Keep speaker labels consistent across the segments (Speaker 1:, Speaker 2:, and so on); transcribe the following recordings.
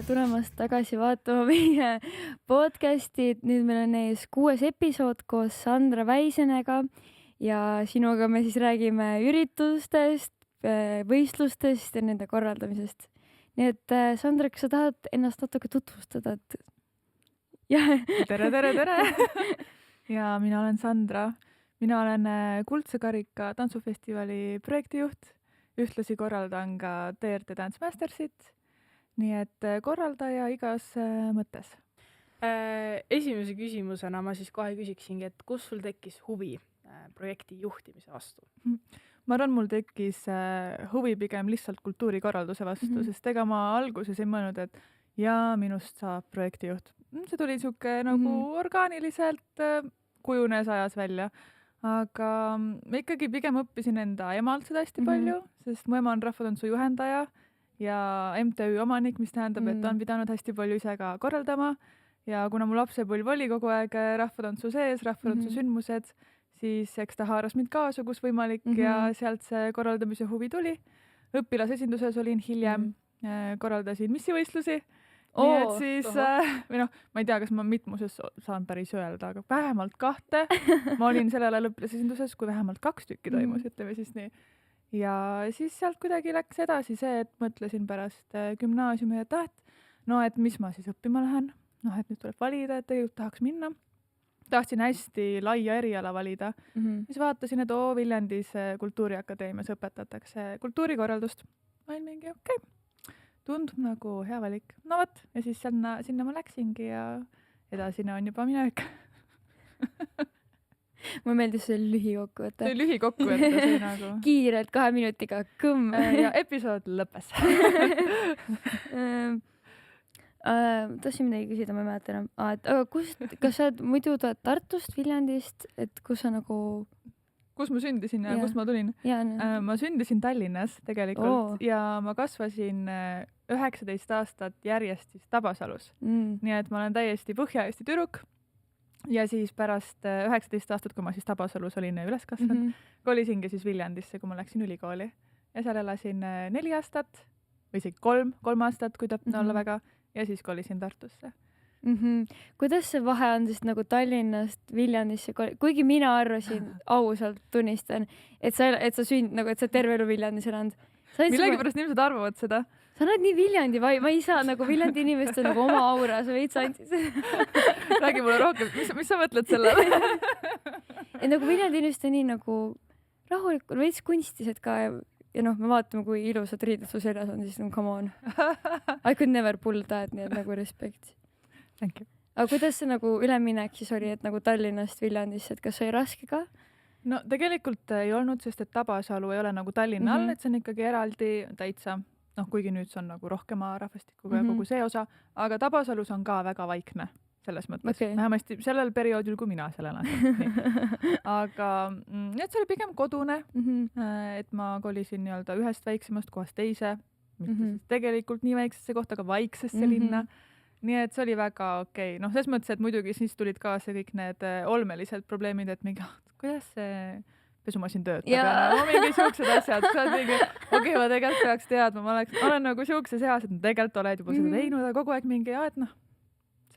Speaker 1: tulemast tagasi vaatama meie podcasti. Nüüd meil on ees 6. episood koos Sandra Väisenega ja sinuga me siis räägime üritustest, võistlustest ja nende korraldamisest. Nii et Sandra, kas sa tahad ennast natuke tutvustada?
Speaker 2: Tere! Ja mina olen Sandra. Mina olen Kuldse Karika tantsufestivali projektijuht. Ühtlasi korraldan ka TRT Dance Mastersit. Nii et korraldaja igas mõttes.
Speaker 3: Esimese küsimusena ma siis kohe küsiksingi, et kus sul tekkis huvi projekti juhtimise vastu?
Speaker 2: Ma arvan, mul tekkis huvi pigem lihtsalt kultuurikorralduse vastu, sest ega ma alguses ei mõelnud, et minust saab projektijuht. See tuli siuke nagu orgaaniliselt kujunes ajas välja. Aga ma ikkagi pigem õppisin enda emalt seda hästi palju, sest mu ema on rahvatantsu juhendaja ja MTÜ omanik, mis tähendab, et ta on pidanud hästi palju ise ka korraldama. Ja kuna mu lapsepõlv oli kogu aeg rahvatantsu sees, rahvatantsu sündmused, siis eks ta haaras mind kaasa, kus võimalik ja sealt see korraldamise huvi tuli. Õpilasesinduses olin hiljem, korraldasin missivõistlusi. Nii et siis, ma ei tea, kas ma mitmuses saan päris öelda, aga vähemalt 2. Ma olin sellel ajal õpilasesinduses, kui vähemalt 2 tükki toimus, ütleme siis nii. Ja siis sealt kuidagi läks edasi see, et mõtlesin pärast gümnaasiumi, et mis ma siis õppima lähen. Et nüüd tuleb valida, et tegelikult tahaks minna. Tahtsin hästi laia eriala valida. Siis vaatasin, et Viljandis Kultuuriakadeemias õpetatakse kultuurikorraldust. Ma olin mingi, tundub nagu hea valik. No võt, ja siis sinna ma läksingi ja edasine on juba minevik.
Speaker 1: Mulle meeldis see lühikokkuvõte.
Speaker 2: See lühikokkuvõte, see nagu...
Speaker 1: Kiirelt 2 minutiga, kõmm.
Speaker 2: Ja episood lõppes.
Speaker 1: Tahtsin midagi küsida, ma ei mäleta enam. Aga kas sa muidu Tartust, Viljandist, et kus sa nagu...
Speaker 2: Kus ma sündisin ja kust ma tulin? Ma sündisin Tallinnas tegelikult ja ma kasvasin 19 aastat järjest siis Tabasalus. Nii et ma olen täiesti Põhja-Eesti tüdruk ja siis pärast 19 aastat, kui ma siis Tabasalus olin üles kasvanud, kolisingi siis Viljandisse, kui ma läksin ülikooli. Ja seal elasin 4 aastat või isegi 3 aastat, kui täpne olla väga, ja siis kolisin Tartusse.
Speaker 1: Kuidas see vahe on siis nagu Tallinnast Viljandisse, kuigi mina arvasin, ausalt tunnistan, et sa terve elu Viljandis elanud.
Speaker 2: Millegipärast inimesed arvavad seda.
Speaker 1: Sa oled nii Viljandi, ma ei saa nagu Viljandi inimest on nagu oma aura, sa veits andsid.
Speaker 2: Räägi mulle rohkem, mis sa mõtled sellele?
Speaker 1: Et nagu Viljandi inimest on nii nagu rahulikult, veits kunstised ka ja me vaatame, kui ilusad riided su seljas on, siis come on. I could never pull that, nii et nagu respekt.
Speaker 2: Thank you.
Speaker 1: Aga kuidas see nagu üleminek siis oli, et nagu Tallinnast Viljandisse, et kas see oli raske ka?
Speaker 2: No tegelikult ei olnud, sest et Tabasalu ei ole nagu Tallinna all, et see on ikkagi eraldi täitsa, kuigi nüüd see on nagu rohkema rahvastikuga ja kogu see osa, aga Tabasalus on ka väga vaikne selles mõttes. Vähemasti sellel perioodil, kui mina seal elan. Aga see oli pigem kodune, et ma kolisin nii-öelda ühest väiksemast kohast teise, mitte tegelikult nii väiksesse kohta, aga vaiksesse linna. Nii et see oli väga okei. Selles mõttes, et muidugi siis tulid kaasa kõik need olmelised probleemid, et mingi, kuidas see pesumasin töötab ja mingi siuksed asjad. Ma tegelikult peaks teadma, ma olen nagu siukses eas, et tegelikult oled juba seda teinud, aga kogu aeg mingi,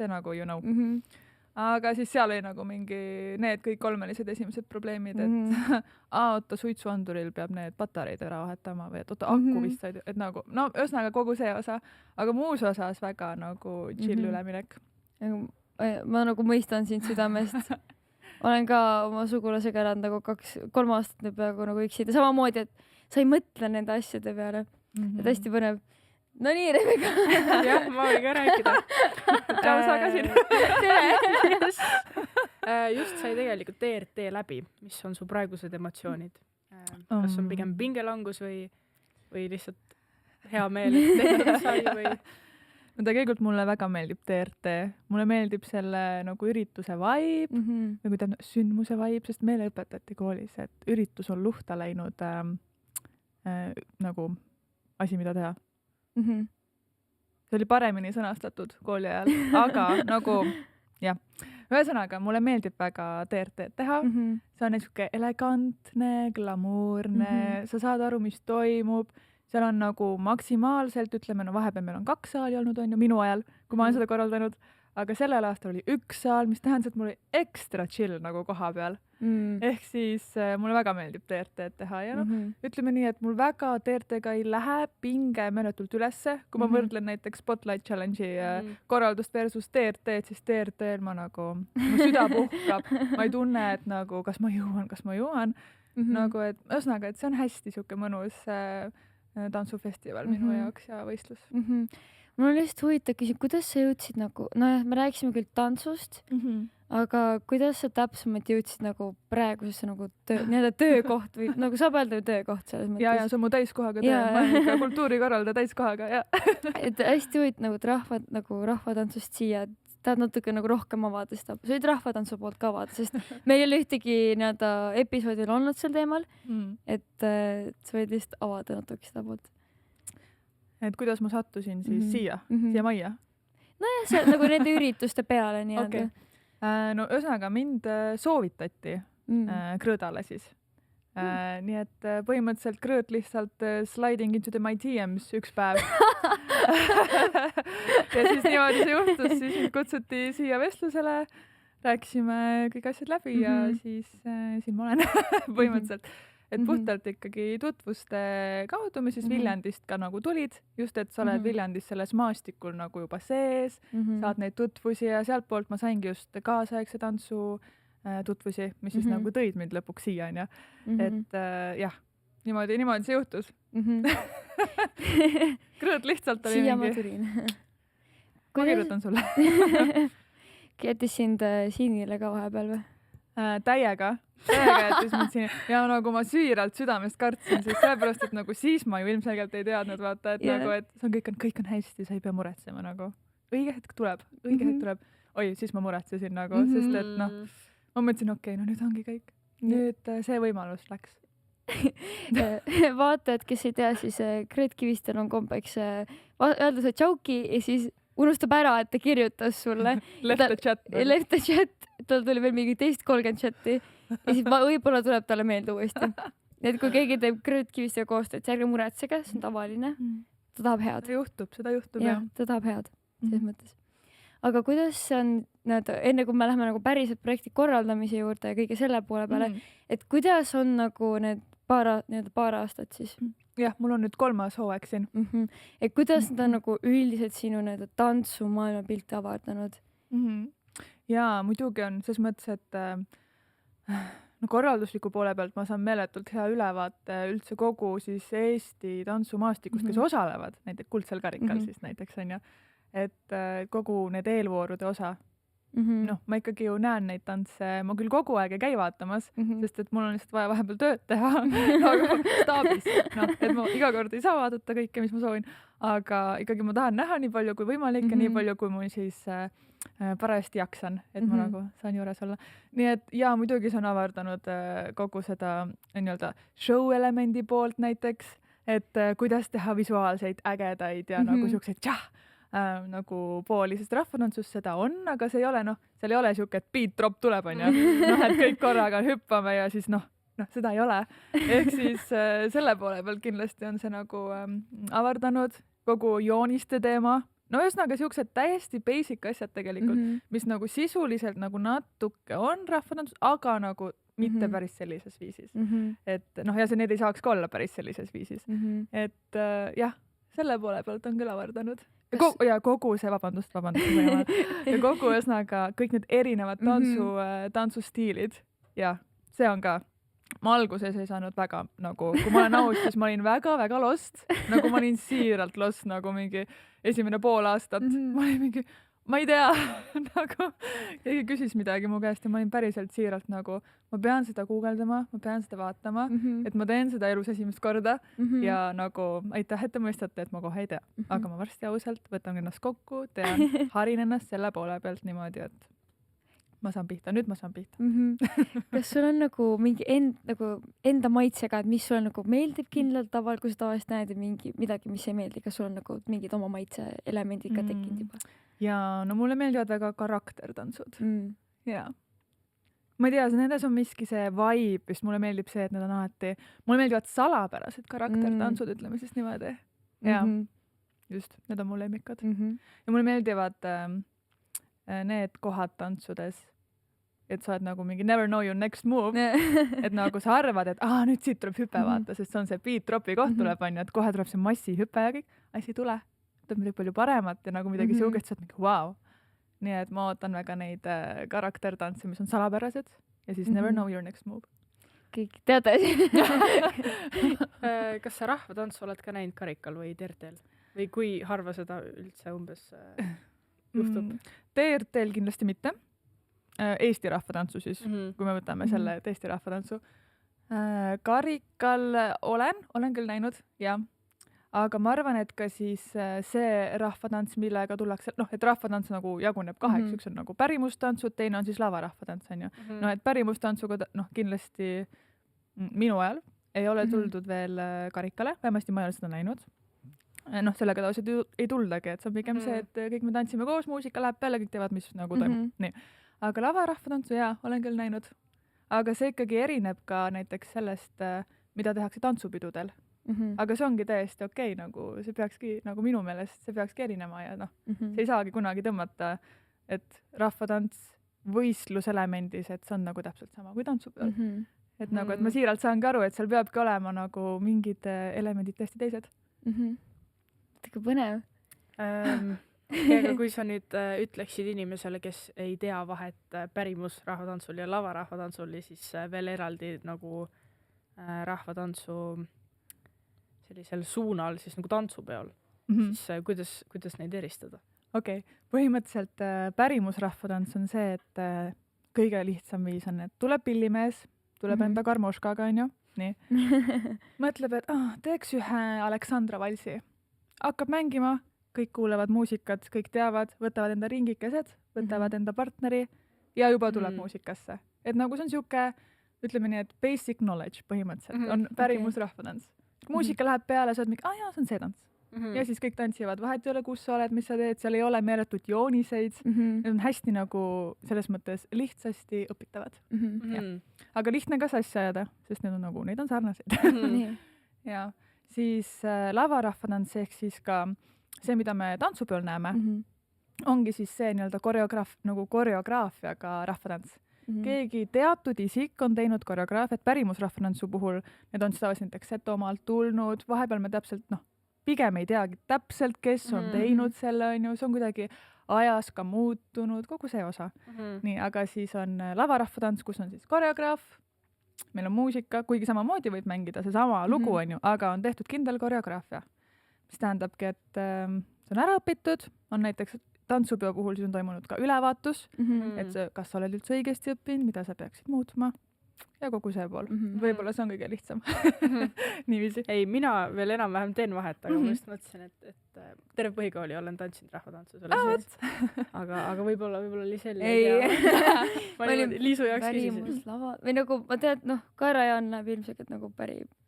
Speaker 2: see nagu you know. Aga siis seal oli nagu mingi need kõik olmelised esimesed probleemid, et suitsuanduril peab need patareid ära vahetama või et akku vist said, et nagu, ühesõnaga kogu see osa, aga muus osas väga nagu chill üleminek.
Speaker 1: Ma nagu mõistan sind südamest. Olen ka oma sugulasega elanud nagu 3 aastat nüüd peaaegu nagu üksida. Samamoodi, et sa ei mõtle nende asjade peale. Et hästi põnev. No nii, Rebeka.
Speaker 3: Jah, ma olin ka rääkida.
Speaker 2: Tšau, sa ka siin.
Speaker 3: Just sai tegelikult TRT läbi. Mis on su praegused emotsioonid? Kas on pigem pingelangus või lihtsalt hea meel, et tehtud sai või?
Speaker 2: No tegelikult mulle väga meeldib TRT. Mulle meeldib selle nagu ürituse vibe, või kui sündmuse vibe, sest meile õpetati koolis, et üritus on luhta läinud nagu asi, mida teha. See oli paremini sõnastatud kooli ajal, aga nagu jah, ühesõnaga mulle meeldib väga TRT teha, see on niisugune elegantne, glamuurne, sa saad aru, mis toimub, seal on nagu maksimaalselt, ütleme, no vahepeal meil on 2 saali olnud, on ju, minu ajal, kui ma olen seda korraldanud, aga sellel aastal oli 1 saal, mis tähendas, et mul oli ekstra chill nagu koha peal. Ehk siis mulle väga meeldib TRT-d teha ja noh, ütleme nii, et mul väga TRT-ga ei lähe pinge meeletult ülesse, kui ma võrdlen näiteks Spotlight Challenge'i korraldust versus TRT-d, siis TRT-l ma nagu, mu süda puhkab, ma ei tunne, et nagu, kas ma jõuan, nagu, et ühesõnaga, et see on hästi siuke mõnus tantsufestival minu jaoks ja võistlus.
Speaker 1: Mul on lihtsalt huvitav küsimus, kuidas sa jõudsid nagu, nojah, me rääkisime küll tantsust, aga kuidas sa täpsemalt jõudsid nagu praegusesse nagu nii-öelda töökoht või nagu saab öelda töökoht selles mõttes?
Speaker 2: Ja see on mu täiskohaga töö, ma olen ikka kultuurikorraldaja täiskohaga, ja.
Speaker 1: Et hästi huvitav nagu rahvatantsust siia, tahad natuke nagu rohkem avada seda, sa võid rahvatantsu poolt ka avada, sest meil ei ole ühtegi nii-öelda episoodil olnud sel teemal, et sa võid lihtsalt avada natuke seda poolt.
Speaker 2: Et kuidas ma sattusin siis siia majja?
Speaker 1: Nojah, see nagu nende ürituste peale nii-öelda.
Speaker 2: Okay. No ühesõnaga mind soovitati Krõõdale siis. Nii et põhimõtteliselt Krõõd lihtsalt sliding into my DMs üks päev. Ja siis niimoodi see juhtus, siis mind kutsuti siia vestlusele, rääkisime kõik asjad läbi ja siis siin ma olen põhimõtteliselt. Et puhtalt ikkagi tutvuste kaudu me siis Viljandist ka nagu tulid, just et sa oled Viljandis selles maastikul nagu juba sees, saad neid tutvusi ja sealt poolt ma saingi just kaasaegse tantsu tutvusi, mis siis nagu tõid mind lõpuks siia, on ju. Et jah, niimoodi see juhtus. Krõõd lihtsalt oli
Speaker 1: siia ma tulin.
Speaker 2: Ma kirjutan sulle.
Speaker 1: Jättis sind siinile ka vahepeal või?
Speaker 2: Täiega jättis mind siin ja nagu ma süüralt südamest kartsin, siis sellepärast, et nagu siis ma ju ilmselgelt ei teadnud, vaata, et nagu, et see on kõik on hästi, sa ei pea muretsema nagu. Õige hetk tuleb. Oi, siis ma muretsesin nagu, sest et noh, ma mõtlesin, okei, no nüüd ongi kõik. Nüüd see võimalus läks.
Speaker 1: Vaatajad, kes ei tea, siis Krõõd Kivistel on kombeks öelda see tšauki ja siis unustab ära, et ta kirjutas sulle.
Speaker 2: Left the
Speaker 1: chat. Tal tuli veel mingi teist 30 chati ja siis võib-olla tuleb talle meelde uuesti. Et kui keegi teeb Krõõd Kivistega koostööd, see ärge muretsege, see on tavaline. Ta tahab head.
Speaker 2: Seda juhtub.
Speaker 1: Ja, ta tahab head, selles mõttes. Aga kuidas on, enne kui me läheme nagu päriselt projekti korraldamise juurde ja kõige selle poole peale, et kuidas on nagu need paar aastat siis?
Speaker 2: Jah, mul on nüüd 3. hooaeg siin.
Speaker 1: Et kuidas nad on nagu üldiselt sinu tantsu maailma pilti avardanud?
Speaker 2: Jaa, muidugi on ses mõttes, et no korraldusliku poole pealt ma saan meeletult hea ülevaate üldse kogu siis Eesti tantsumaastikust, kes osalevad, näiteks Kuldsel karikal siis näiteks on ju, et kogu need eelvoorude osa. Noh, ma ikkagi ju näen neid tantse, ma küll kogu aeg ei käi vaatamas, sest et mul on lihtsalt vaja vahepeal tööd teha nagu staabis, et ma iga kord ei saa vaadata kõike, mis ma soovin, aga ikkagi ma tahan näha nii palju kui võimalik ja nii palju, kui mul siis parajasti jaksan, et ma nagu saan juures olla. Nii et jaa, muidugi see on avardanud kogu seda nii-öelda show elemendi poolt näiteks, et kuidas teha visuaalseid ägedaid ja nagu siukseid nagu pooli, sest rahvatantsust seda on, aga see ei ole, seal ei ole siuke, et beat drop tuleb, on ju, et kõik korraga hüppame ja siis seda ei ole. Ehk siis selle poole pealt kindlasti on see nagu avardanud kogu jooniste teema. No ühesõnaga siuksed täiesti basic asjad tegelikult, mis nagu sisuliselt nagu natuke on rahvatantsus, aga nagu mitte päris sellises viisis. Et ja see need ei saaks ka olla päris sellises viisis. Et jah, selle poole pealt on küll avardanud. Ja kogu see, vabandust, ja kogu ühesõnaga kõik need erinevad tantsustiilid ja see on ka, ma alguses ei saanud väga nagu, kui ma olen aus, siis ma olin väga-väga lost, nagu ma olin siiralt lost nagu mingi esimene pool aastat, ma olin mingi, ma ei tea, nagu keegi küsis midagi mu käest ja ma olin päriselt siiralt nagu, ma pean seda guugeldama, ma pean seda vaatama, et ma teen seda elus esimest korda ja nagu aitäh, et te mõistate, et ma kohe ei tea. Aga ma varsti ausalt võtan ennast kokku, harin ennast selle poole pealt niimoodi, et ma saan pihta, nüüd ma saan pihta.
Speaker 1: Kas sul on nagu mingi enda maitsega, et mis sulle nagu meeldib kindlalt taval, kui sa tavaliselt näed midagi, mis ei meeldi, kas sul on nagu mingid oma maitse elemendid ka tekkinud juba?
Speaker 2: Ja no mulle meeldivad väga karaktertantsud. Jaa. ma ei tea, nendes on miski see vibe, just mulle meeldib see, et need on alati, mulle meeldivad salapärased karaktertantsud, ütleme siis niimoodi. Jaa, just, need on mu lemmikud. Ja mulle meeldivad need kohad tantsudes, et sa oled nagu mingi never know your next move, et nagu sa arvad, et nüüd siit tuleb hüpe vaata, sest see on see beat dropi koht tuleb, on ju, et kohe tuleb see massihüpe ja kõik, asi ei tule, tuleb midagi palju paremat ja nagu midagi siugest, sa oled mingi vau. Nii et ma ootan väga neid karaktertantse, mis on salapärased ja siis never know your next move.
Speaker 1: Kõik teate.
Speaker 3: Kas sa rahvatantsu oled ka näinud Karikal või TRT-l? Või kui harva seda üldse umbes juhtub?
Speaker 2: TRT-l kindlasti mitte. Eesti rahvatantsu siis, kui me võtame selle Eesti rahvatantsu. Karikal olen küll näinud, jah. Aga ma arvan, et ka siis see rahvatants, millega tullakse, et rahvatants nagu jaguneb kaheks, üks on nagu pärimustantsud, teine on siis lavarahvatants, on ju. Et pärimustantsuga, kindlasti minu ajal ei ole tuldud veel Karikale, vähemasti ma ei ole seda näinud. Sellega tavaliselt ei tuldagi, et see on pigem see, et kõik me tantsime koos, muusika läheb peale, kõik teevad, mis nagu toimub. Nii. Aga lavarahvatantsu, jaa, olen küll näinud. Aga see ikkagi erineb ka näiteks sellest, mida tehakse tantsupidudel. Aga see ongi täiesti okei, nagu see peakski, nagu minu meelest, see peakski erinema ja see ei saagi kunagi tõmmata, et rahvatants võistluselemendis, et see on nagu täpselt sama kui tantsupeol. Et nagu, et ma siiralt saangi aru, et seal peabki olema nagu mingid elemendid täiesti teised.
Speaker 1: Väga põnev.
Speaker 3: Aga kui sa nüüd ütleksid inimesele, kes ei tea vahet pärimusrahvatantsul ja lavarahvatantsul ja siis veel eraldi nagu rahvatantsu sellisel suunal, siis nagu tantsupeol, siis kuidas neid eristada?
Speaker 2: Okei. Põhimõtteliselt pärimusrahvatants on see, et kõige lihtsam viis on, et tuleb pillimees, tuleb enda karmoškaga, on ju, nii. Mõtleb, et teeks ühe Aleksandra valsi. Hakkab mängima, kõik kuulevad muusikat, kõik teavad, võtavad enda ringikesed, võtavad enda partneri ja juba tuleb muusikasse. Et nagu see on siuke, ütleme nii, et basic knowledge põhimõtteliselt on pärimusrahvatants. Muusika läheb peale, sa oled mingi, jaa, see on see tants. Ja siis kõik tantsivad, vahet ei ole, kus sa oled, mis sa teed, seal ei ole meeletut jooniseid. Need on hästi nagu selles mõttes lihtsasti õpitavad. Aga lihtne ka sassi ajada, sest neid on sarnaseid. Ja siis lavarahvatants ehk siis ka see, mida me tantsupeol näeme, ongi siis see nii-öelda koreograafiaga rahvatants. Keegi teatud isik on teinud koreograafiat pärimusrahvatantsu puhul, need on tavaliselt näiteks Setomaalt tulnud, vahepeal me täpselt, pigem ei teagi täpselt, kes on teinud selle, on ju, see on kuidagi ajas ka muutunud, kogu see osa. Nii, aga siis on lavarahvatants, kus on siis koreograaf, meil on muusika, kuigi samamoodi võib mängida see sama lugu, on ju, aga on tehtud kindel koreograafia. Mis tähendabki, et see on ära õpitud, on näiteks tantsupeo puhul siis on toimunud ka ülevaatus, et kas sa oled üldse õigesti õppinud, mida sa peaksid muutma ja kogu see pool. Võib-olla see on kõige lihtsam. Niiviisi.
Speaker 3: Ei, mina veel enam-vähem teen vahet, aga ma just mõtlesin, et terve põhikooli olen tantsinud rahvatantsu. Aga võib-olla Lisel ei tea. Ma olin Liisu jaoks küsisin.
Speaker 1: Või nagu, ma tean, Kaarajaan näeb ilmselt nagu pärimus.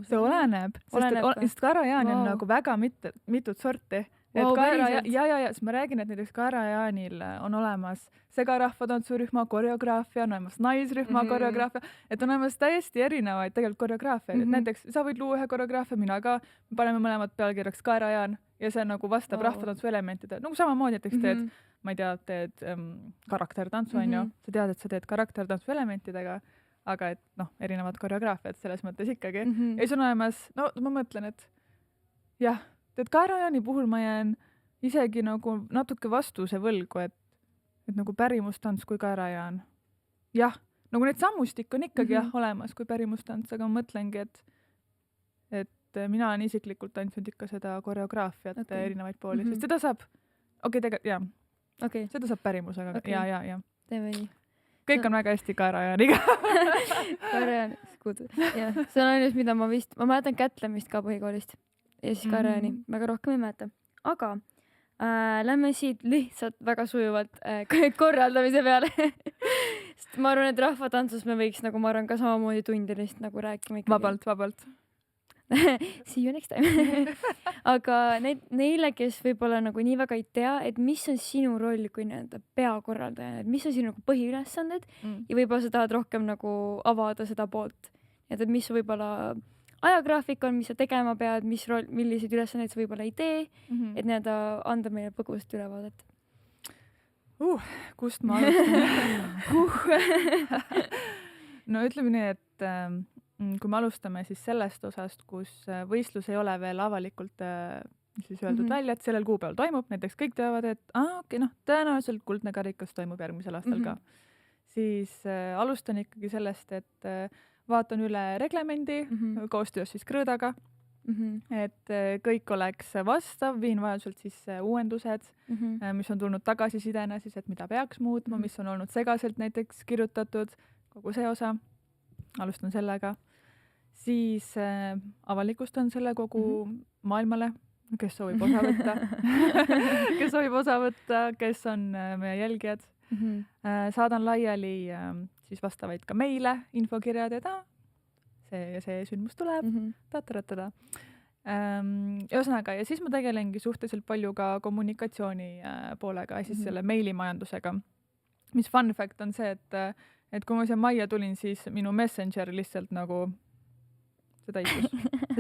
Speaker 2: See oleneb, sest Kaarajaani on nagu väga mitut sorti. Et siis ma räägin, et näiteks Kaarajaanil on olemas segarahvatantsurühma koreograafia, on olemas naisrühma koreograafia, et on olemas täiesti erinevaid tegelikult koreograafiaid. Et näiteks sa võid luua ühe koreograafia, mina ka, me paneme mõlemad pealkirjaks Kaarajaan ja see nagu vastab rahvatantsu elementide. Nagu samamoodi näiteks teed, ma ei tea, teed karaktertantsu, on ju, sa tead, et sa teed karaktertantsu elementidega, aga et erinevad koreograafiad selles mõttes ikkagi. Ja siis on olemas, ma mõtlen, et jah, et Kaarajaani puhul ma jään isegi nagu natuke vastuse võlgu, et nagu pärimustants kui Kaarajaan. Jah, nagu need sammustik on ikkagi olemas kui pärimustants, aga ma mõtlengi, et mina olen isiklikult tantsinud ikka seda koreograafiat erinevaid pooli, sest seda saab, seda saab pärimusega. Ja.
Speaker 1: Teeme nii.
Speaker 2: Kõik on väga hästi Kaarajaaniga.
Speaker 1: Kaarajaan, jah. See on ainult, mida ma mäletan kätlemist ka põhikoolist. Ja siis Kaarajani väga rohkem ei mäleta. Aga lähme siit lihtsalt väga sujuvalt korraldamise peale. Sest ma arvan, et rahvatantsus me võiks ka samamoodi tundilist nagu rääkima ikkagi.
Speaker 2: Vabalt.
Speaker 1: See you next time. Aga neile, kes võib-olla nagu nii väga ei tea, et mis on sinu roll kui nii-öelda peakorraldaja, et mis on sinu nagu põhiülesanded ja võib-olla sa tahad rohkem nagu avada seda poolt. Et mis võib-olla ajagraafik on, mis sa tegema pead, milliseid ülesandeid sa võib-olla ei tee, et nii-öelda anda meile põgusalt ülevaadet.
Speaker 2: Kust ma alustan? No ütleme nii, et kui me alustame siis sellest osast, kus võistlus ei ole veel avalikult siis öeldud välja, et sellel kuupäeval toimub, näiteks kõik teavad, et tõenäoliselt kuldne karikas toimub järgmisel aastal ka. Siis alustan ikkagi sellest, et vaatan üle reglemendi koostöös siis Krõõdaga, et kõik oleks vastav, viin vajaduselt siis uuendused, mis on tulnud tagasisidena siis, et mida peaks muutma, mis on olnud segaselt näiteks kirjutatud, kogu see osa, alustan sellega. Siis avalikustan selle kogu maailmale, kes soovib osa võtta, kes on meie jälgijad. Saadan laiali siis vastavaid ka meile infokirjad, et see ja see sündmus tuleb, ta-ta-ta-ta. Ühesõnaga, ja siis ma tegelengi suhteliselt palju ka kommunikatsiooni poolega, siis selle meilimajandusega. Mis fun fact on see, et kui ma siia majja tulin, siis minu Messenger lihtsalt nagu see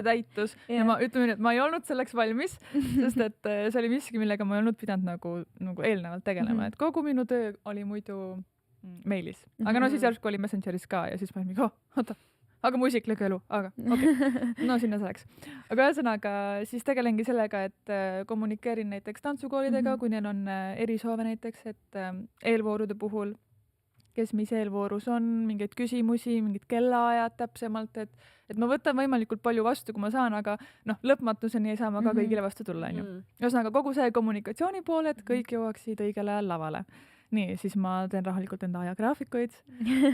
Speaker 2: täitus. Ja ma ütleme, et ma ei olnud selleks valmis, sest et see oli miski, millega ma ei olnud pidanud nagu eelnevalt tegelema, et kogu minu töö oli muidu meilis. Aga siis järsku oli Messengeris ka ja siis ma olin oota, aga mu isiklik elu, aga no sinna selleks. Aga ühesõnaga siis tegelengi sellega, et kommunikeerin näiteks tantsukoolidega, kui neil on erisoove näiteks, et eelvoorude puhul kes mis eelvoorus on, mingeid küsimusi, mingid kellaajad täpsemalt, et ma võtan võimalikult palju vastu, kui ma saan, aga lõpmatuseni ei saa ma ka kõigile vastu tulla, onju. Ühesõnaga kogu see kommunikatsiooni pool, et kõik jõuaksid õigel ajal lavale. Nii, siis ma teen rahulikult enda ajagraafikuid,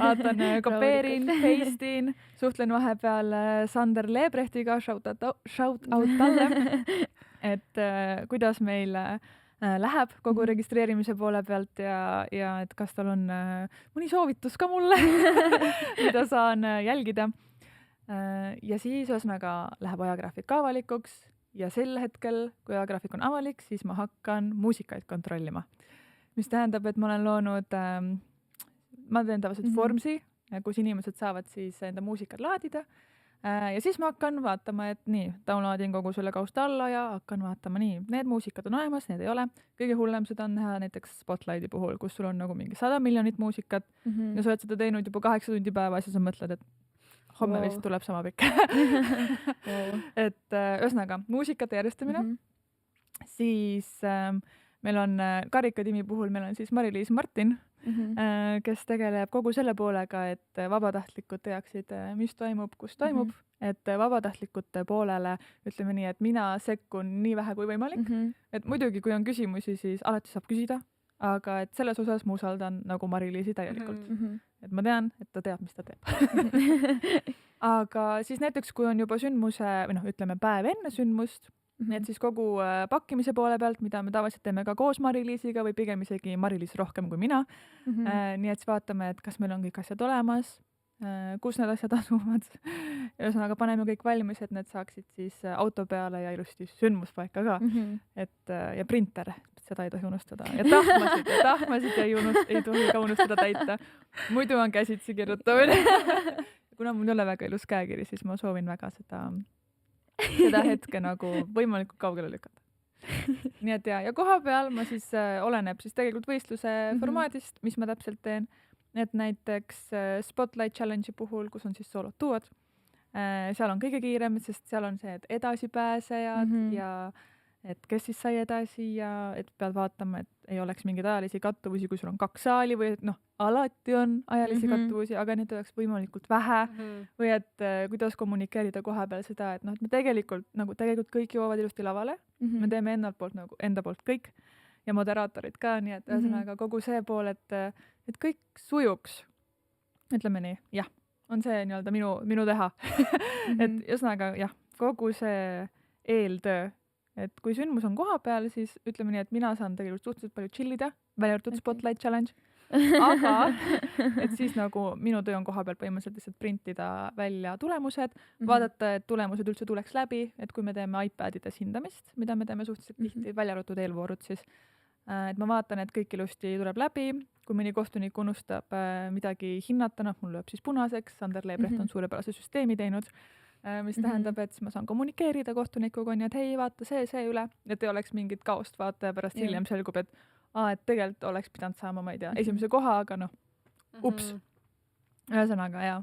Speaker 2: vaatan, kopeerin, pastin, suhtlen vahepeal Sander Leebrechtiga, shout out talle, et kuidas meil läheb kogu registreerimise poole pealt ja et kas tal on mõni soovitus ka mulle, mida saan jälgida. Ja siis ühesõnaga läheb ajagraafik avalikuks ja sel hetkel, kui ajagraafik on avalik, siis ma hakkan muusikaid kontrollima. Mis tähendab, et ma olen loonud, ma teen tavaliselt Formsi, kus inimesed saavad siis enda muusikat laadida. Ja siis ma hakkan vaatama, et nii, downloadin kogu selle kausta alla ja hakkan vaatama nii, need muusikad on olemas, need ei ole. Kõige hullem seda on näha näiteks Spotlighti puhul, kus sul on nagu mingi 100 miljonit muusikat ja sa oled seda teinud juba 8 tundi päevas ja sa mõtled, et homme vist tuleb sama pikk. Et ühesõnaga, muusikate järjestamine. Siis meil on karikatiimi puhul, meil on siis Mari-Liis Martin, kes tegeleb kogu selle poolega, et vabatahtlikud teaksid, mis toimub, kus toimub, et vabatahtlikute poolele ütleme nii, et mina sekkun nii vähe kui võimalik, et muidugi, kui on küsimusi, siis alati saab küsida, aga et selles osas ma usaldan nagu Mari-Liisi täielikult. Et ma tean, et ta teab, mis ta teeb. Aga siis näiteks, kui on juba sündmuse, või ütleme päev enne sündmust, et siis kogu pakkimise poole pealt, mida me tavaliselt teeme ka koos Mari-Liisiga või pigem isegi Mari-Liis rohkem kui mina. Nii et siis vaatame, et kas meil on kõik asjad olemas, kus need asjad asuvad. Ühesõnaga paneme kõik valmis, et need saaksid siis auto peale ja ilusti sündmuspaika ka. Et, ja printer, seda ei tohi unustada. Ja tahmasid ei tohi ka unustada täita. Muidu on käsitsi kirjutamine. Kuna mul ei ole väga ilus käekiri, siis ma soovin väga seda hetke nagu võimalikult kaugele lükata. Nii et ja koha peal ma siis oleneb siis tegelikult võistluse formaadist, mis ma täpselt teen. Et näiteks Spotlight Challenge'i puhul, kus on siis soolod tuuad, seal on kõige kiirem, sest seal on see, et edasipääsejad ja et kes siis sai edasi ja et pead vaatama, et ei oleks mingeid ajalisi kattuvusi, kui sul on 2 saali või et alati on ajalisi kattuvusi, aga neid oleks võimalikult vähe või et kuidas kommunikeerida koha peal seda, et me tegelikult kõik jõuavad ilusti lavale, me teeme enda poolt kõik ja moderaatorid ka, nii et ühesõnaga kogu see pool, et kõik sujuks, ütleme nii, jah, on see nii-öelda minu teha. Et ühesõnaga jah, kogu see eeltöö, et kui sündmus on koha peal, siis ütleme nii, et mina saan tegelikult suhteliselt palju chillida, välja arvatud Spotlight Challenge. aga et siis nagu minu töö on koha peal põhimõtteliselt lihtsalt printida välja tulemused, vaadata, et tulemused üldse tuleks läbi, et kui me teeme iPadides hindamist, mida me teeme suhteliselt tihti, välja arvatud eelvoorud siis, et ma vaatan, et kõik ilusti tuleb läbi, kui mõni kohtunik unustab midagi hinnata, noh, mul lööb siis punaseks, Sander Leebrecht on suurepärase süsteemi teinud, mis tähendab, et siis ma saan kommunikeerida kohtunikuga, on ju, et hei, vaata see üle, et ei oleks mingit kaost, vaata, ja pärast hiljem selgub, et et tegelikult oleks pidanud saama, ma ei tea, esimese koha, aga noh, ups. Ühesõnaga, jaa,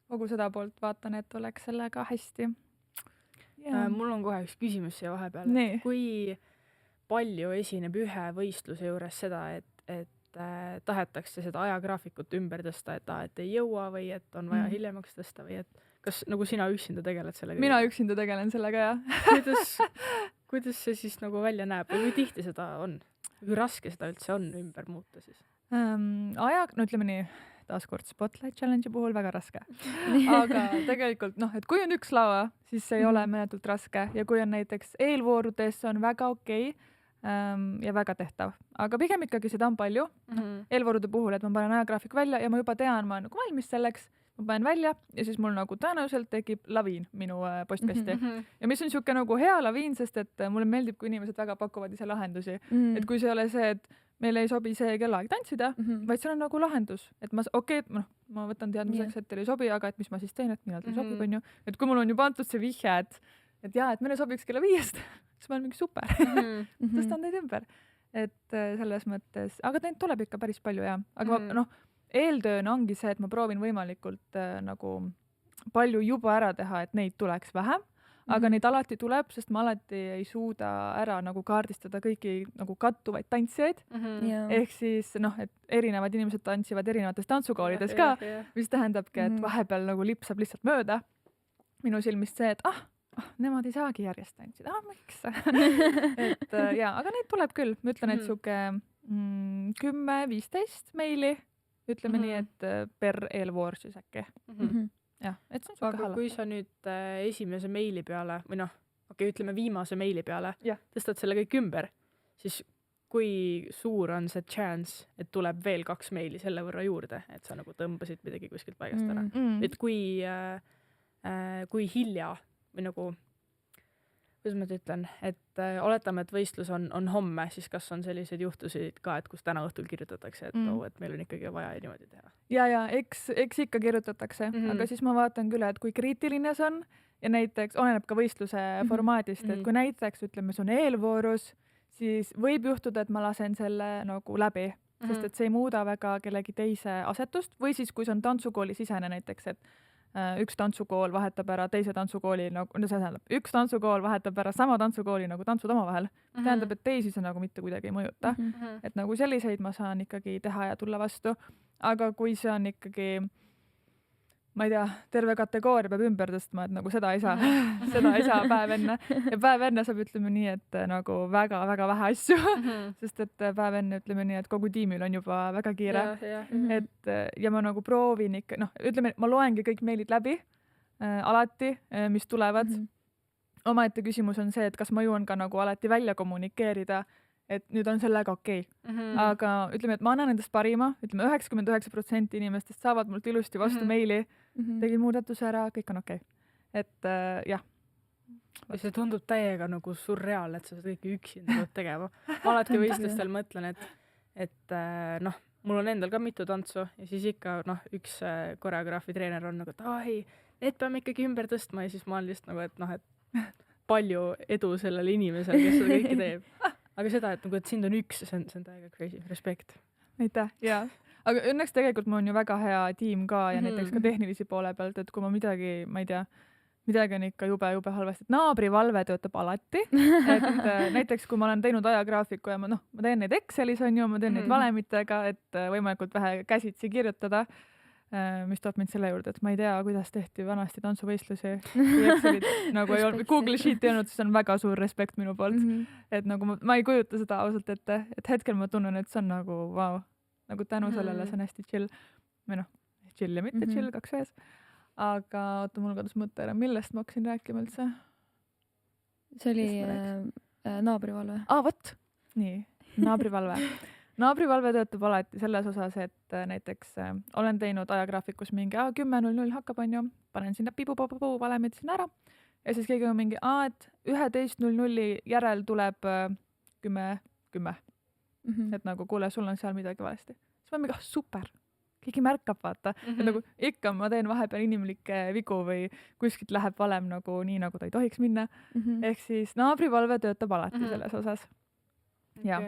Speaker 2: kogu seda poolt vaatan, et oleks sellega hästi.
Speaker 3: Mul on kohe üks küsimus siia vahepeal. Kui palju esineb ühe võistluse juures seda, et tahetakse seda ajagraafikut ümber tõsta, et ei jõua või et on vaja hiljemaks tõsta või et kas nagu sina üksinda tegeled sellega?
Speaker 2: Mina üksinda tegelen sellega, jah.
Speaker 3: Kuidas see siis nagu välja näeb või kui tihti seda on? Kui raske seda üldse on ümber muuta siis?
Speaker 2: No ütleme nii, taaskord Spotlight Challenge'i puhul väga raske. Aga tegelikult, et kui on üks lava, siis see ei ole menetult raske ja kui on näiteks eelvoorudes, on väga okei ja väga tehtav. Aga pigem ikkagi seda on palju. Eelvoorude puhul, et ma panen ajagraafik välja ja ma juba tean, ma olen nagu valmis selleks, ma panen välja ja siis mul nagu tõenäoliselt tekib laviin minu postkasti. Ja mis on siuke nagu hea laviin, sest et mulle meeldib, kui inimesed väga pakuvad ise lahendusi. Et kui see ei ole see, et meil ei sobi see kellaaeg tantsida, vaid see on nagu lahendus. Et ma võtan teadmiseks, et teil ei sobi, aga et mis ma siis teen, et millal teil sobib, on ju. Et kui mul on juba antud see vihje, et meile sobiks kella 5, siis ma olen mingi super. Tõstan teid ümber. Et selles mõttes, aga neid tuleb ikka päris palju, jah. Aga eeltööna ongi see, et ma proovin võimalikult nagu palju juba ära teha, et neid tuleks vähem, aga neid alati tuleb, sest ma alati ei suuda ära nagu kaardistada kõiki nagu kattuvaid tantsijaid. Ehk siis, et erinevad inimesed tantsivad erinevates tantsukoolides ka, mis tähendabki, et vahepeal nagu lipsab lihtsalt mööda minu silmist see, et nemad ei saagi järjest tantsida. Miks? Et aga neid tuleb küll. Ma ütlen, et siuke 10-15 meili, ütleme nii, et per eelvoor siis äkki. Jah, et see on suke halb.
Speaker 3: Aga kui sa nüüd esimese meili peale, või ütleme viimase meili peale, tõstad selle kõik ümber, siis kui suur on see chance, et tuleb veel 2 meili selle võrra juurde, et sa nagu tõmbasid midagi kuskilt paigast ära. Et kui hilja või nagu, kuidas ma ütlen, et oletame, et võistlus on homme, siis kas on sellised juhtusid ka, et kus täna õhtul kirjutatakse, et et meil on ikkagi vaja niimoodi teha?
Speaker 2: Ja, eks ikka kirjutatakse, aga siis ma vaatan küll, et kui kriitiline see on ja näiteks oleneb ka võistluse formaadist, et kui näiteks ütleme, see on eelvoorus, siis võib juhtuda, et ma lasen selle nagu läbi, sest et see ei muuda väga kellegi teise asetust või siis, kui see on tantsukooli sisene näiteks, et üks tantsukool vahetab ära teise tantsukooli, üks tantsukool vahetab ära sama tantsukooli nagu tantsud omavahel. Tähendab, et teisi see nagu mitte kuidagi ei mõjuta. Et nagu selliseid ma saan ikkagi teha ja tulla vastu. Aga kui see on ikkagi, ma ei tea, terve kategooria peab ümber tõstma, et nagu seda ei saa. Seda ei saa päev enne. Ja päev enne saab ütleme nii, et nagu väga-väga vähe asju. Sest et päev enne ütleme nii, et kogu tiimil on juba väga kiire. Et ja ma nagu proovin ikka, ütleme, ma loengi kõik meilid läbi alati, mis tulevad. Omaette küsimus on see, et kas ma jõuan ka nagu alati välja kommunikeerida, et nüüd on sellega okei. Aga ütleme, et ma annan endast parima, ütleme 99% inimestest saavad mult ilusti vastu meili, tegin muudatuse ära, kõik on okei. Et jah.
Speaker 3: Ja see tundub täiega nagu surreaalne, et sa seda kõike üksinda pead tegema. Ma alati võistlustel mõtlen, et mul on endal ka mitu tantsu ja siis ikka üks koreograafi treener on nagu, et ei, need peame ikkagi ümber tõstma ja siis ma olen lihtsalt nagu, et palju edu sellele inimesele, kes seda kõike teeb. Aga seda, et sind on üks, see on täiega crazy. Respekt.
Speaker 2: Aitäh, jaa. Aga õnneks tegelikult mul on ju väga hea tiim ka ja näiteks ka tehnilisi poole pealt, et kui ma midagi, ma ei tea, midagi on ikka jube halvasti, et naabrivalve töötab alati. Et näiteks, kui ma olen teinud ajagraafiku ja ma teen neid Excelis on ju, ma teen neid valemitega, et võimalikult vähe käsitsi kirjutada, mis toob mind selle juurde, et ma ei tea, kuidas tehti vanasti tantsuvõistlusi. Kui Excelit nagu ei olnud, Google Sheet ei olnud, siis on väga suur respekt minu poolt. Et nagu ma ei kujuta seda ausalt ette, et hetkel ma tunnen, et see on nagu vau. Nagu tänu sellele see on hästi chill. Või chill ja mitte chill, 2 vees. Aga oota, mul kadus mõte ära, millest ma hakkasin rääkima üldse?
Speaker 1: See oli naabrivalve.
Speaker 2: Vot. Nii, naabrivalve. naabrivalve töötab alati selles osas, et näiteks olen teinud ajagraafikus mingi 10:00 hakkab, onju, panen sinna pibu-pabu valemid sinna ära ja siis keegi on mingi, et 11:00 järel tuleb 10:10. Et nagu, kuule, sul on seal midagi valesti. siis ma mingi, super, keegi märkab, vaata. Et nagu ikka ma teen vahepeal inimlikke vigu või kuskilt läheb valem nagu nii, nagu ta ei tohiks minna. Ehk siis naabrivalve töötab alati selles osas. Ja.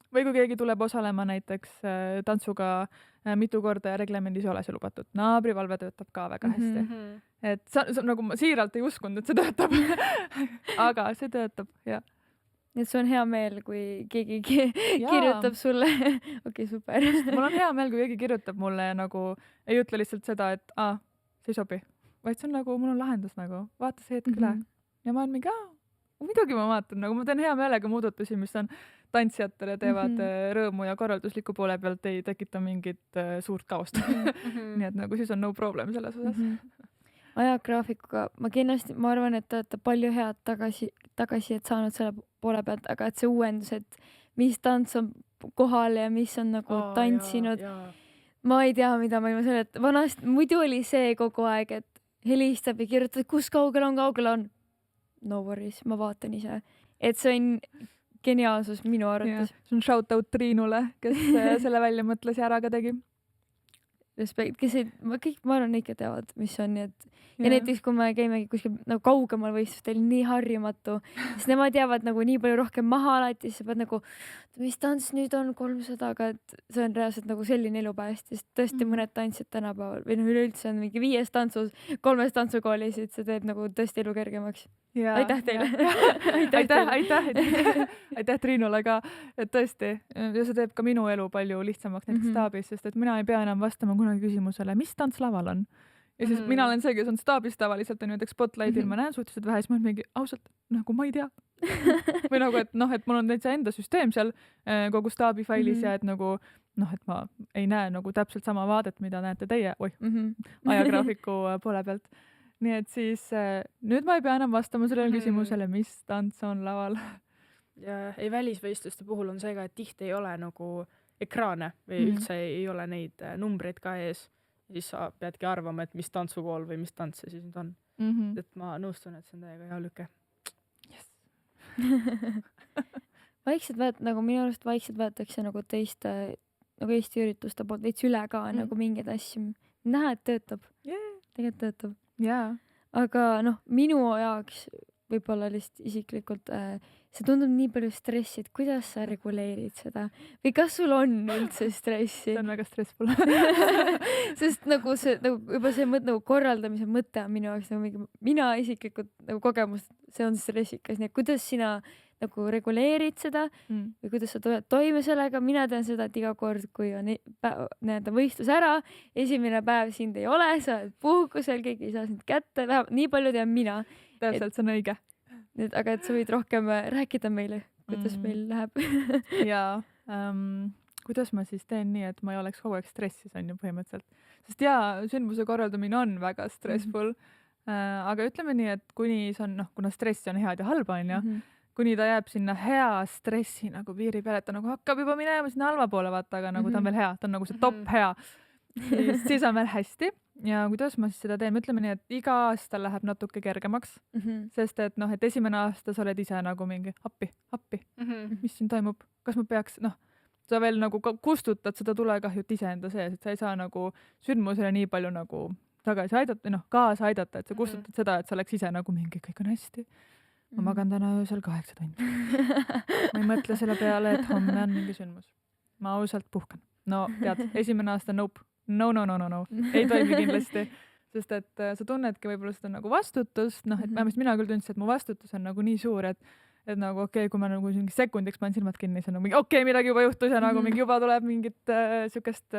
Speaker 2: Või kui keegi tuleb osalema näiteks tantsuga mitu korda ja reglemendis ei ole see lubatud. Naabrivalve töötab ka väga hästi. Et sa nagu ma siiralt ei uskunud, et see töötab. Aga see töötab, jah.
Speaker 1: Et see on hea meel, kui keegi kirjutab sulle. Okei, super.
Speaker 2: Mul on hea meel, kui keegi kirjutab mulle ja nagu ei ütle lihtsalt seda, et see ei sobi. Vaid see on nagu, mul on lahendus nagu, vaata see hetk üle. Ja ma olen mingi, muidugi ma vaatan, nagu ma teen hea meelega muudatusi, mis on tantsijatele teevad rõõmu ja korraldusliku poole pealt ei tekita mingit suurt kaost. Nii et nagu siis on no problem selles osas.
Speaker 1: Ajagraafikuga ma arvan, et te olete palju head tagasi et saanud selle poole pealt, aga et see uuendus, et mis tants on kohal ja mis on nagu tantsinud. Ma ei tea, mida ma ilma selle, et vanasti, muidu oli see kogu aeg, et helistab ja kirjutab, kus kaugel on. No worries, ma vaatan ise. Et see on geniaalsus minu arvates.
Speaker 2: See on shout out Triinule, kes selle välja mõtles ja ära ka tegi.
Speaker 1: Respekt, ma arvan, ikka teavad, mis on, nii et ja näiteks kui me käimegi kuskil nagu kaugemal võistlustel nii harjumatu, siis nemad jäävad nagu nii palju rohkem maha alati, siis sa pead nagu, mis tants nüüd on 300, aga et see on reaalselt nagu selline elupääst, sest tõesti mõned tantsid tänapäeval või üleüldse on mingi 5 tantsus, 3 tantsukoolis, et see teeb nagu tõesti elu kergemaks. Aitäh teile! Aitäh
Speaker 2: Triinule ka, et tõesti, ja see teeb ka minu elu palju lihtsamaks näiteks staabis, sest et mina ei pea enam vastama kunagi küsimusele, mis tants laval on. Ja siis mina olen see, kes on staabis tavaliselt on näiteks spotlightil, ma näen suhteliselt vähe, siis ma olen mingi ausalt, nagu ma ei tea. Või nagu, et noh, et mul on täitsa enda süsteem seal kogu staabi failis ja et nagu noh, et ma ei näe nagu täpselt sama vaadet, mida näete teie, ajagraafiku poole pealt. Nii et siis nüüd ma ei pea enam vastama sellele küsimusele, mis tants on laval.
Speaker 3: Ja ei välisvõistluste puhul on see ka, et tihti ei ole nagu ekraane või üldse ei ole neid numbreid ka ees. Siis sa peadki arvama, et mis tantsukool või mis tants see siis nüüd on. Et ma nõustun, et see on täiega hea lüke.
Speaker 1: Vaikselt nagu minu arust vaikselt võetakse nagu teiste nagu Eesti ürituste poolt veits üle ka nagu mingeid asju. Näha, et töötab. Tegelikult töötab. Aga noh, minu jaoks võib-olla lihtsalt isiklikult see tundub nii palju stressi, et kuidas sa reguleerid seda? Või kas sul on üldse stressi?
Speaker 2: See on väga stressful.
Speaker 1: Sest nagu see, nagu juba see nagu korraldamise mõte on minu jaoks nagu mingi, mina isiklikult nagu kogemus, see on stressikas, nii et kuidas sina nagu reguleerid seda või kuidas sa tuled toime sellega? Mina tean seda, et iga kord, kui on näeda võistlus ära, esimene päev sind ei ole, sa oled puhkusel, keegi ei saa sind kätte, vähemalt nii palju tean mina.
Speaker 2: Täpselt, see on õige.
Speaker 1: Aga et sa võid rohkem rääkida meile, kuidas meil läheb.
Speaker 2: Ja kuidas ma siis teen nii, et ma ei oleks kogu aeg stressis, on ju põhimõtteliselt. Sest sündmuse korraldamine on väga stressful, aga ütleme nii, et kuni see on, kuna stressi on head ja halba, on ju, kuni ta jääb sinna hea stressi nagu piiri peale, et ta nagu hakkab juba minema sinna halva poole, vaata, aga nagu ta on veel hea, ta on nagu see top hea. Siis on veel hästi. Ja kuidas ma siis seda teen? Ütleme nii, et iga aasta läheb natuke kergemaks, sest et et esimene aasta sa oled ise nagu mingi appi, mis siin toimub, kas ma peaks, sa veel nagu kustutad seda tulekahjut iseenda sees, et sa ei saa nagu sündmusele nii palju nagu tagasi aidata, kaasa aidata, et sa kustutad seda, et sa oleks ise nagu mingi, kõik on hästi. Ma magan täna öösel 8 tundi. Ma ei mõtle selle peale, et homme on mingi sündmus. Ma ausalt puhkan. No tead, esimene aasta nope. No. Ei toimi kindlasti. Sest et sa tunnedki võib-olla seda nagu vastutust, et vähemalt mina küll tundsin, et mu vastutus on nagu nii suur, et nagu kui ma nagu sekundiks panen silmad kinni, siis on nagu mingi midagi juba juhtus ja nagu mingi juba tuleb mingit sükest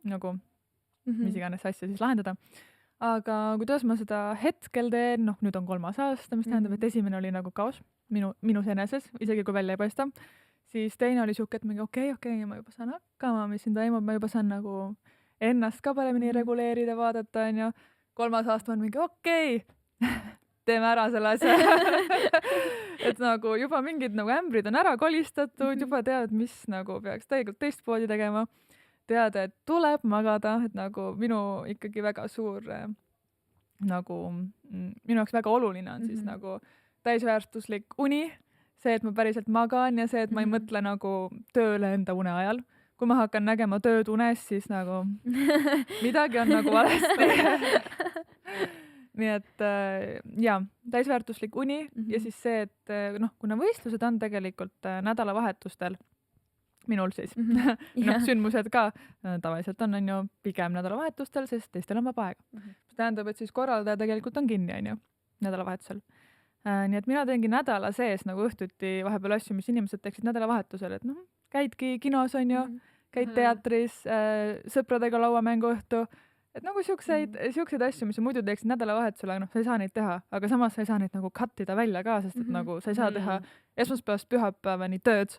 Speaker 2: nagu mis iganes asja siis lahendada. Aga kuidas ma seda hetkel teen, nüüd on 3. aasta, mis tähendab, et esimene oli nagu kaos minus eneses, isegi kui välja ei paista, siis teine oli siuke, et mingi okei, ma juba saan hakkama, mis siin toimub, ma juba saan nagu ennast ka paremini reguleerida, vaadata, on ju. 3. aasta on mingi teeme ära selle asja et nagu juba mingid nagu ämbrid on ära kolistatud, juba teavad, mis nagu peaks täielikult teistmoodi tegema. Teada, et tuleb magada, et nagu minu ikkagi väga suur nagu minu jaoks väga oluline on siis nagu täisväärtuslik uni, see, et ma päriselt magan ja see, et ma ei mõtle nagu tööle enda une ajal. Kui ma hakkan nägema tööd unes, siis nagu midagi on nagu valesti. Nii et jaa, täisväärtuslik uni ja siis see, et kuna võistlused on tegelikult nädalavahetustel, minul siis, sündmused ka tavaliselt on ju pigem nädalavahetustel, sest teistel on vaba aega. See tähendab, et siis korraldaja tegelikult on kinni, on ju, nädalavahetusel. Nii et mina teengi nädala sees nagu õhtuti vahepeal asju, mis inimesed teeksid nädalavahetusel, et käidki kinos, on ju, käid teatris, sõpradega lauamänguõhtu, et nagu siukseid asju, mis sa muidu teeksid nädalavahetusel, aga sa ei saa neid teha, aga samas sa ei saa neid nagu cut ida välja ka, sest et nagu sa ei saa teha esmaspäevast pühapäevani tööd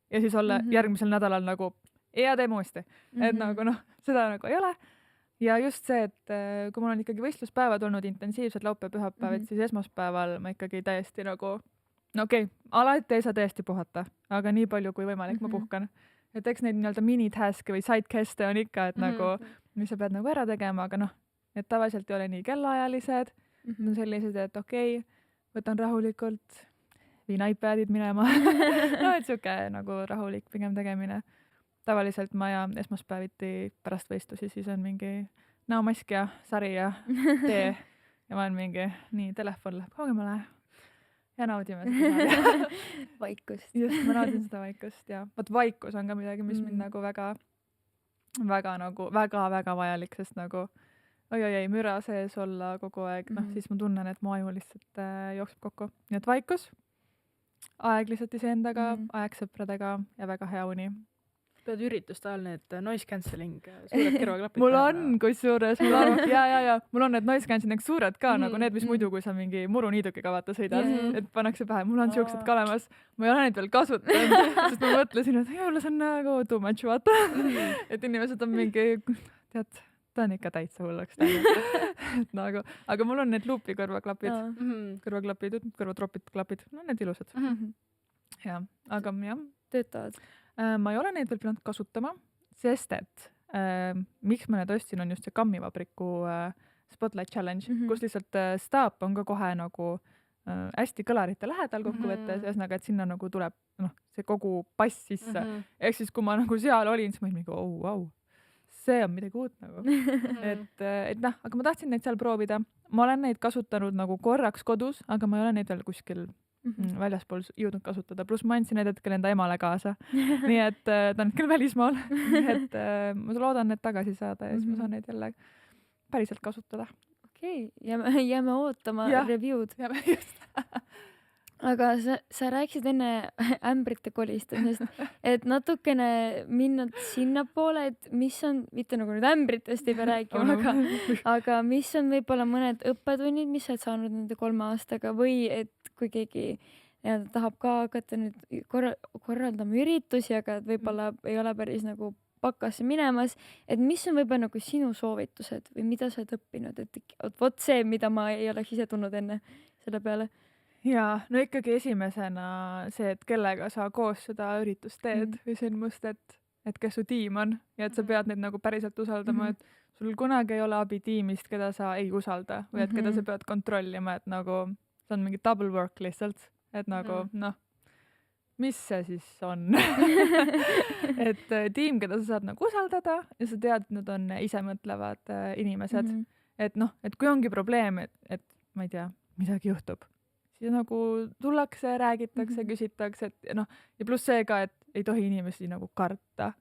Speaker 2: ja siis olla järgmisel nädalal nagu ja teeme uuesti. Et nagu seda nagu ei ole. Ja just see, et kui mul on ikkagi võistluspäevad olnud intensiivsed laupäev-pühapäev, et siis esmaspäeval ma ikkagi täiesti nagu okei, alati ei saa täiesti puhata, aga nii palju kui võimalik ma puhkan. Et eks neid nii-öelda mini-taske või side-caste on ikka, et nagu mis sa pead nagu ära tegema, aga et tavaliselt ei ole nii kellaajalised, on sellised, et okei, võtan rahulikult, viin iPadid minema. Et siuke nagu rahulik pigem tegemine. Tavaliselt ma ja esmaspäeviti pärast võistlusi, siis on mingi näomask ja sari ja tee ja ma olen mingi, nii, telefon läheb kaugemale ja naudime seda.
Speaker 1: Vaikust.
Speaker 2: Just, ma naudin seda vaikust ja vot vaikus on ka midagi, mis mind nagu väga vajalik, sest nagu oi, müra sees olla kogu aeg, siis ma tunnen, et mu aju lihtsalt jookseb kokku. Nii et vaikus, aeg lihtsalt iseendaga, aeg sõpradega ja väga hea uni.
Speaker 3: Pead ürituste ajal need noise cancelling suured kõrvaklapid.
Speaker 2: Mul on kusjuures, mul on need noise cancelling suured ka, nagu need, mis muidu, kui sa mingi muruniidukiga vaata sõidad, et pannakse pähe. Mul on siuksed ka olemas. Ma ei ole neid veel kasutanud, sest ma mõtlesin, et võib-olla see on nagu too much, vaata. Et inimesed on mingi, tead, ta on ikka täitsa hullaks läinud. Nagu, aga mul on need luupi kõrvaklapid, kõrvatropid klapid, need ilusad. Ja, aga jah.
Speaker 1: Töötavad.
Speaker 2: Ma ei ole neid veel pidanud kasutama, sest et miks ma need ostsin, on just see kammivabriku Spotlight Challenge, kus lihtsalt staap on ka kohe nagu hästi kõlarite lähedal kokkuvõttes, ühesõnaga, et sinna nagu tuleb see kogu pass sisse. Ehk siis, kui ma nagu seal olin, siis ma olin mingi, wow, see on midagi uut nagu. Aga ma tahtsin neid seal proovida. Ma olen neid kasutanud nagu korraks kodus, aga ma ei ole neid veel kuskil väljaspool jõudnud kasutada, pluss ma andsin need hetkel enda emale kaasa. Nii et ta on küll välismaal. Nii et ma loodan need tagasi saada ja siis ma saan neid jälle päriselt kasutada.
Speaker 1: Okei, jääme ootama review'd. Aga sa rääkisid enne ämbrite kolistamisest, et natukene minna sinnapoole, et mis on, mitte nagu nüüd ämbritest ei pea rääkima, aga mis on võib-olla mõned õppetunnid, mis sa oled saanud nende 3 aastaga või et kui keegi tahab ka hakata nüüd korraldama üritusi, aga võib-olla ei ole päris nagu pakasse minemas, et mis on võib-olla nagu sinu soovitused või mida sa oled õppinud, et vot see, mida ma ei oleks ise tundnud enne selle peale.
Speaker 2: Jaa, no ikkagi esimesena see, et kellega sa koos seda üritust teed või sündmust, et kes su tiim on ja et sa pead neid nagu päriselt usaldama, et sul kunagi ei ole abi tiimist, keda sa ei usalda või et keda sa pead kontrollima, et nagu see on mingi double work lihtsalt, et nagu mis see siis on? Et tiim, keda sa saad nagu usaldada ja sa tead, et nad on isemõtlevad inimesed, et kui ongi probleem, et ma ei tea, midagi juhtub, siis nagu tullakse, räägitakse, küsitakse, et ja pluss see ka, et ei tohi inimesi nagu karta.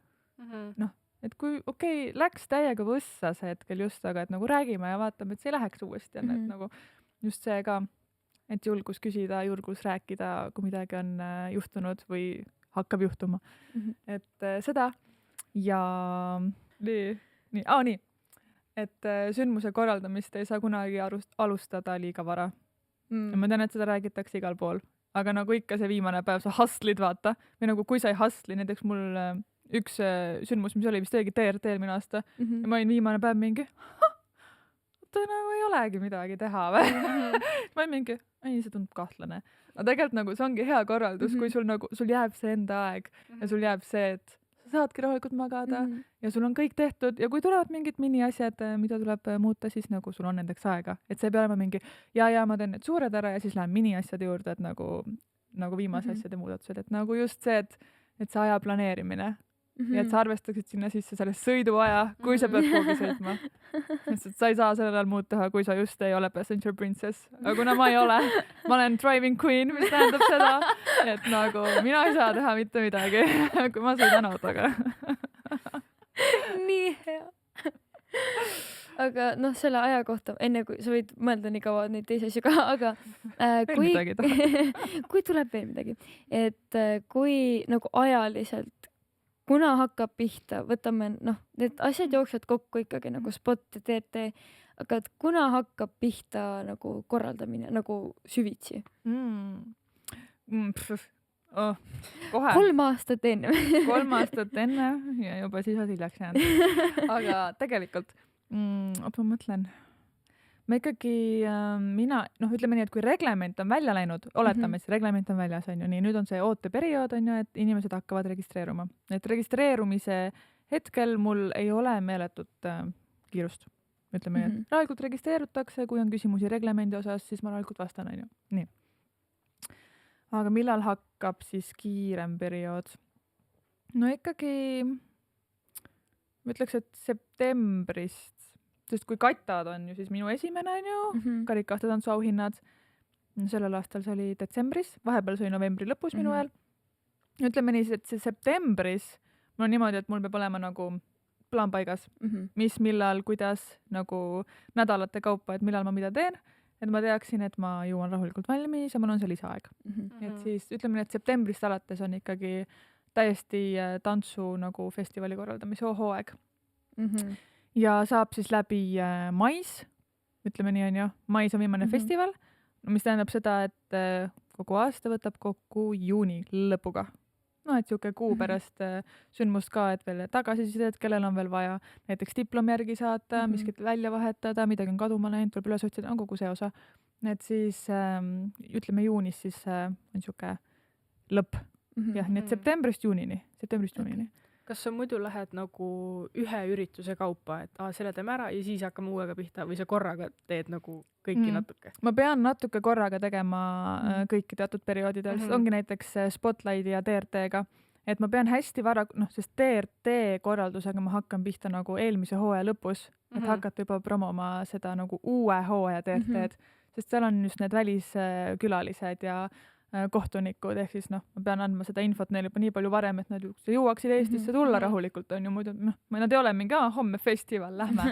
Speaker 2: Et kui läks täiega võssa see hetkel just, aga et nagu räägime ja vaatame, et see ei läheks uuesti, et nagu just see ka, et julgus küsida, julgus rääkida, kui midagi on juhtunud või hakkab juhtuma. Et seda ja nii, et sündmuse korraldamist ei saa kunagi alustada liiga vara. Ja ma tean, et seda räägitakse igal pool, aga nagu ikka see viimane päev sa hustlid, vaata, või nagu kui sa ei hustli, näiteks mul üks sündmus, mis oli vist õige TRT eelmine aasta ja ma olin viimane päev mingi nagu ei olegi midagi teha või. ma olin mingi, ei, see tundub kahtlane. aga tegelikult nagu see ongi hea korraldus, kui sul nagu, sul jääb see enda aeg ja sul jääb see, et sa saadki rahulikult magada ja sul on kõik tehtud ja kui tulevad mingid miniasjad, mida tuleb muuta, siis nagu sul on nendeks aega. Et see ei pea olema mingi ja ma teen need suured ära ja siis lähen miniasjade juurde, et nagu viimase asjade muudatused, et nagu just see, et see aja planeerimine ja et sa arvestaksid sinna sisse selle sõiduaja, kui sa pead kuhugi sõitma. Sest sa ei saa sellel ajal muud teha, kui sa just ei ole passenger princess. Aga kuna ma ei ole, ma olen driving queen, mis tähendab seda, et nagu mina ei saa teha mitte midagi, kui ma sõidan autoga.
Speaker 1: nii hea. aga noh, selle aja kohta, enne kui sa võid mõelda nii kaua neid teisi asju ka, aga kui tuleb veel midagi, et kui nagu ajaliselt kuna hakkab pihta, võtame, noh, need asjad jooksevad kokku ikkagi nagu spot ja TRT, aga et kuna hakkab pihta nagu korraldamine nagu süvitsi?
Speaker 2: Kohe.
Speaker 1: 3 aastat enne.
Speaker 2: 3 aastat enne ja juba siis on hiljaks jäänud. Aga tegelikult, ma mõtlen, ma ikkagi, ütleme nii, et kui reglement on välja läinud, oletame, siis reglement on väljas, on ju, nii, nüüd on see ooteperiood, on ju, et inimesed hakkavad registreeruma. Et registreerumise hetkel mul ei ole meeletut kiirust. Ütleme nii, et rahulikult registreerutakse, kui on küsimusi reglemendi osas, siis ma rahulikult vastan, on ju. Nii. Aga millal hakkab siis kiirem periood? No ikkagi, ma ütleks, et septembrist, sest kui Katad on ju siis minu esimene, on ju, karikaastetantsu auhinnad. Sellel aastal see oli detsembris, vahepeal see oli novembri lõpus minu ajal. Ütleme nii, et see septembris mul on niimoodi, et mul peab olema nagu plaan paigas, mis, millal, kuidas, nagu nädalate kaupa, et millal ma mida teen, et ma teaksin, et ma jõuan rahulikult valmis ja mul on see lisaaeg. Et siis ütleme nii, et septembrist alates on ikkagi täiesti tantsu nagu festivali korraldamise hooaeg. Ja saab siis läbi mais, ütleme nii on ju, mais on viimane festival, mis tähendab seda, et kogu aasta võtab kokku juuni lõpuga. No, et siuke kuu pärast sündmust ka, et veel tagasisidet, kellel on veel vaja näiteks diplomjärgi saata, miskit välja vahetada, midagi on kaduma läinud, tuleb üles otsida, on kogu see osa. Et siis ütleme juunis siis on siuke lõpp. Jah, nii et septembrist juunini.
Speaker 3: Kas sa muidu lähed nagu ühe ürituse kaupa, et selle teeme ära ja siis hakkame uuega pihta või sa korraga teed nagu kõiki natuke? Ma
Speaker 2: pean natuke korraga tegema kõiki teatud perioodidel, sest ongi näiteks Spotlighti ja TRT-ga, et ma pean hästi vara, sest TRT korraldusega ma hakkan pihta nagu eelmise hooaja lõpus, et hakata juba promoma seda nagu uue hooaja TRT-d, sest seal on just need väliskülalised ja kohtunikud, ehk siis ma pean andma seda infot neile juba nii palju varem, et nad jõuaksid Eestisse tulla rahulikult, on ju, muidu nad ei ole mingi, homme festival, lähme,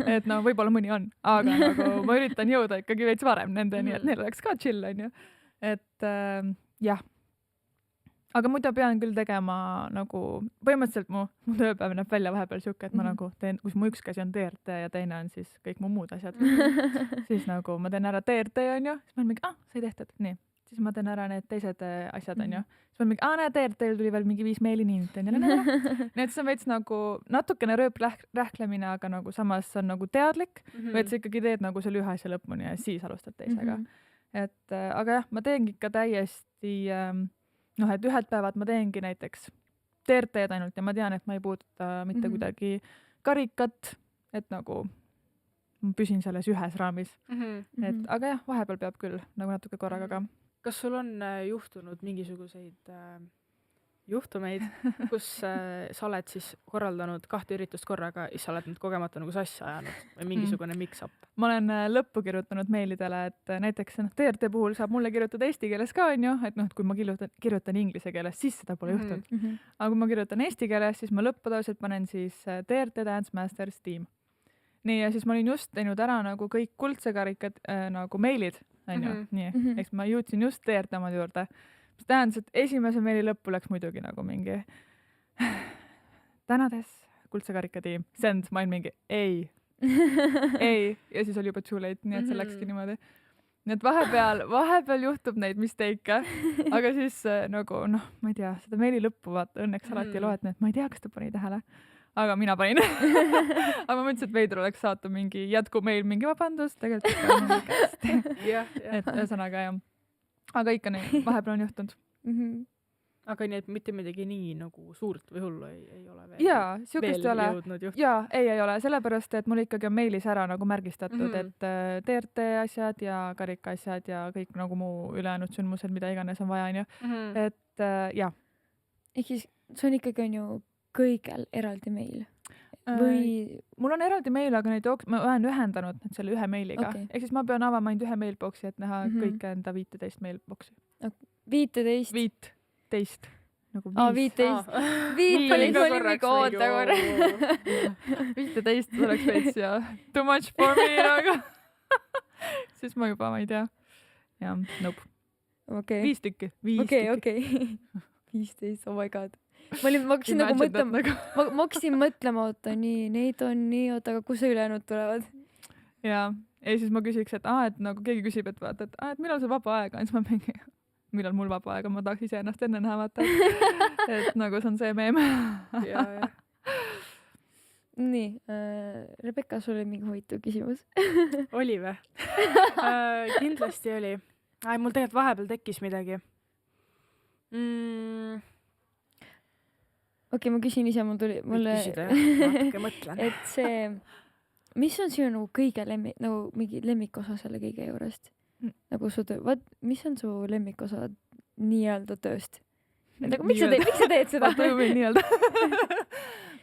Speaker 2: et võib-olla mõni on, aga nagu ma üritan jõuda ikkagi veits varem nendeni, et neil oleks ka chill, on ju, et jah. Aga muidu pean küll tegema nagu, põhimõtteliselt mu tööpäev näeb välja vahepeal siuke, et ma nagu teen, kus mu üks käsi on TRT ja teine on siis kõik mu muud asjad, siis nagu ma teen ära TRT, on ju, siis ma olen mingi, sai tehtud, nii. Siis ma teen ära need teised asjad, on ju. Siis ma mingi, TRT-l tuli veel mingi 5 meili nii, nii et see on veits nagu natukene rööprähklemine, aga nagu samas on nagu teadlik, või et sa ikkagi teed nagu selle ühe asja lõpuni ja siis alustad teisega. Et, aga jah, ma teengi ikka täiesti, et ühed päevad ma teengi näiteks TRT-d ainult ja ma tean, et ma ei puuduta mitte kuidagi karikat, et nagu ma püsin selles ühes raamis. Et, aga jah, vahepeal peab küll nagu natuke korraga ka.
Speaker 3: Kas sul on juhtunud mingisuguseid juhtumeid, kus sa oled siis korraldanud 2 üritust korraga ja sa oled nüüd kogemata nagu sassa ajanud või mingisugune mix-up?
Speaker 2: Ma olen lõppu kirjutanud meilidele, et näiteks TRT puhul saab mulle kirjutada eesti keeles ka, on ju, et kui ma kirjutan inglise keeles, siis seda pole juhtunud. Aga kui ma kirjutan eesti keeles, siis ma lõpputavalt panen siis TRT Dance Masters Team. Nii, ja siis ma olin just teinud ära nagu kõik kuldse karikad nagu meilid, on ju, nii, eks ma jõudsin just TRT omad juurde. Mis tähendas, et esimese meili lõppu läks muidugi nagu mingi tänades kuldse karika tiim, send, ma olin mingi ei, ja siis oli juba too late, nii et see läkski niimoodi. Nii et vahepeal juhtub neid mistake'e, aga siis nagu, ma ei tea, seda meili lõppu vaata õnneks alati loed, nii et ma ei tea, kas ta pani tähele. aga mina panin aga ma mõtlesin, et veider oleks saata mingi jätkumeil mingi vabandust, tegelikult on mingi käest. Et ühesõnaga jah. Aga ikka nii, vahepeal on juhtunud.
Speaker 3: Aga nii, et mitte midagi nii nagu suurt või hullu ei ole veel.
Speaker 2: Jaa, siukest ei ole.
Speaker 3: Jõudnud juhtunud.
Speaker 2: Jaa, ei ole, sellepärast, et mul ikkagi on meilis ära nagu märgistatud, et TRT asjad ja karika asjad ja kõik nagu muu ülejäänud sündmused, mida iganes on vaja, on ju. Et jah.
Speaker 1: Ehk siis see on ikkagi on ju kõigel eraldi meil või
Speaker 2: mul on eraldi meil, aga neid ma olen ühendanud selle ühe meiliga.
Speaker 1: Okay.
Speaker 2: Ehk siis ma pean avama ainult ühe mailboxi, et näha kõike enda 15 mailboxi.
Speaker 1: 15?
Speaker 2: 15. Nagu
Speaker 1: 15. 15 oli mingi oota korra.
Speaker 2: 15 oleks veits ja too much for me, aga siis ma juba, ma ei tea. Ja, nope.
Speaker 1: Okay.
Speaker 2: 5 tükki.
Speaker 1: Okay. 15, oh my god. Ma hakkasin nagu mõtlema, ma hakkasin mõtlema, oota, nii, neid on nii, oota, aga kus see ülejäänud tulevad?
Speaker 2: Ja siis ma küsiks, et nagu keegi küsib, et vaata, et millal see vaba aega on, siis ma mingi, millal mul vaba aega, ma tahaks ise ennast enne näha, vaata, et nagu see on see meem.
Speaker 3: Ja.
Speaker 1: Nii, Rebecca, sul oli mingi huvitav küsimus?
Speaker 3: Oli või? Kindlasti oli. Mul tegelikult vahepeal tekkis midagi.
Speaker 1: Okei, ma küsin ise, mulle
Speaker 3: küsida, natuke mõtlen.
Speaker 1: et see, mis on sinu nagu kõige nagu mingi lemmikosa selle kõige juurest? Nagu su töö, mis on su lemmikosa nii-öelda tööst? Nagu, miks sa teed seda?
Speaker 2: Nii-öelda.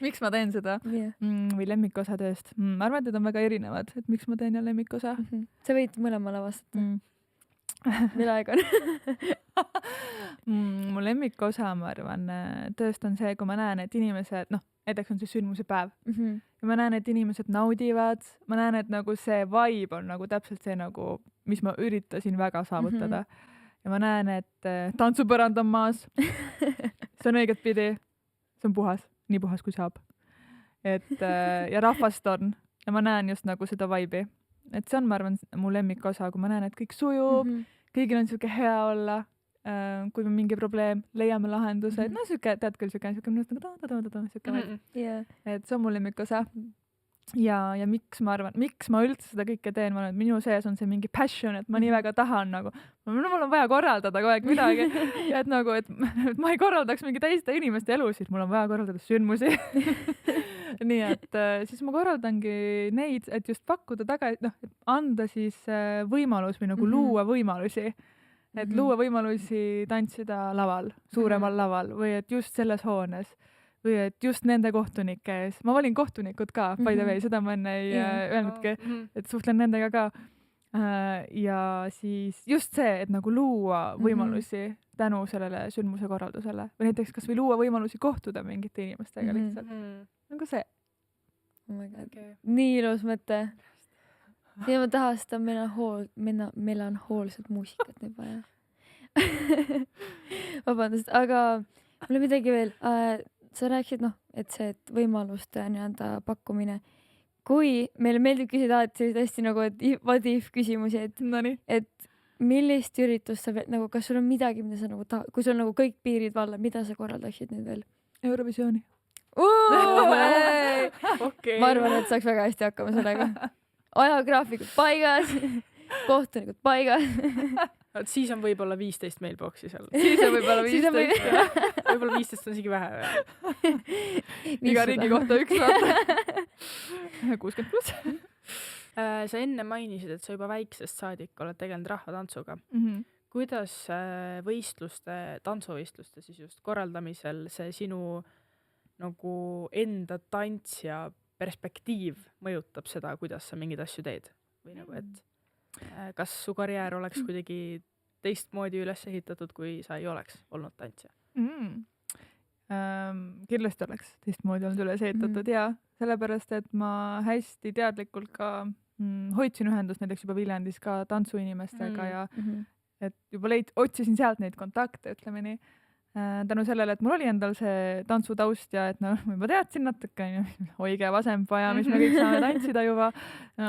Speaker 2: Miks ma teen seda? Või lemmikosa tööst? Ma arvan, et need on väga erinevad, et miks ma teen ja lemmikosa.
Speaker 1: Sa võid mõlemale vastata. Mille aeg on?
Speaker 2: Mu lemmikosa, ma arvan, tööst on see, kui ma näen, et inimesed, näiteks on see sündmuse päev. Ja ma näen, et inimesed naudivad, ma näen, et nagu see vibe on nagu täpselt see nagu, mis ma üritasin väga saavutada. Ja ma näen, et tantsupõrand on maas. See on õiget pidi. See on puhas, nii puhas kui saab. Ja rahvast on. Ja ma näen just nagu seda vibe'i. Et see on, ma arvan, mu lemmikosa, kui ma näen, et kõik sujub, kõigil on siuke hea olla, kui on mingi probleem, leiame lahenduse, et siuke, tead küll, siuke et see on mu lemmikosa. Ja miks ma üldse seda kõike teen, ma arvan, et minu sees on see mingi passion, et ma nii väga tahan nagu, mul on vaja korraldada kogu aeg midagi ja et nagu, et ma ei korraldaks mingi teiste inimeste elusid, mul on vaja korraldada sündmusi. Nii et siis ma korraldangi neid, et just pakkuda tagasi, et anda siis võimalus või nagu luua võimalusi. Et luua võimalusi tantsida laval, suuremal laval või et just selles hoones või et just nende kohtunike ees. Ma valin kohtunikud ka, by the way, seda ma enne ei öelnudki, et suhtlen nendega ka. Ja siis just see, et nagu luua võimalusi tänu sellele sündmuse korraldusele või näiteks kas või luua võimalusi kohtuda mingite inimestega lihtsalt. Nagu see.
Speaker 1: Oh my god. Nii ilus mõte. Ja ma tahan seda melanhoolset muusikat nii palju. Vabandust, aga mul on midagi veel. Sa rääkisid, et see võimaluste nii-anda pakkumine. Kui meile meeldib küsida sellised hästi nagu what if küsimusi, et millist üritust sa veel, nagu kas sul on midagi, mida sa nagu kui sul nagu kõik piirid valla, mida sa korraldaksid nüüd veel?
Speaker 2: Eurovisiooni.
Speaker 1: Okay. Ma arvan, et saaks väga hästi hakkama sellega. Ajagraafikud paigas, kohtunikud paigas.
Speaker 3: Siis on võib-olla 15 mailboxi seal.
Speaker 2: Siis on võib-olla 15.
Speaker 3: Võib-olla 15 on isegi vähe.
Speaker 2: Iga riigi kohta üks vaata. 60+.
Speaker 3: Sa enne mainisid, et sa juba väiksest saadik oled tegelenud rahvatantsuga. Kuidas tantsuvõistluste siis just korraldamisel see sinu nagu enda tantsija perspektiiv mõjutab seda, kuidas sa mingeid asju teed? Või nagu, et kas su karjäär oleks kuidagi teistmoodi üles ehitatud, kui sa ei oleks olnud tantsija?
Speaker 2: Kindlasti oleks teistmoodi olnud üles ehitatud ja sellepärast, et ma hästi teadlikult ka hoidsin ühendust näiteks juba Viljandis ka tantsuinimestega ja et juba otsisin sealt neid kontakte, ütleme nii. Tänu sellele, et mul oli endal see tantsutaust ja et ma juba teadsin natuke, hoige vasempa ja mis me kõik saame tantsida juba.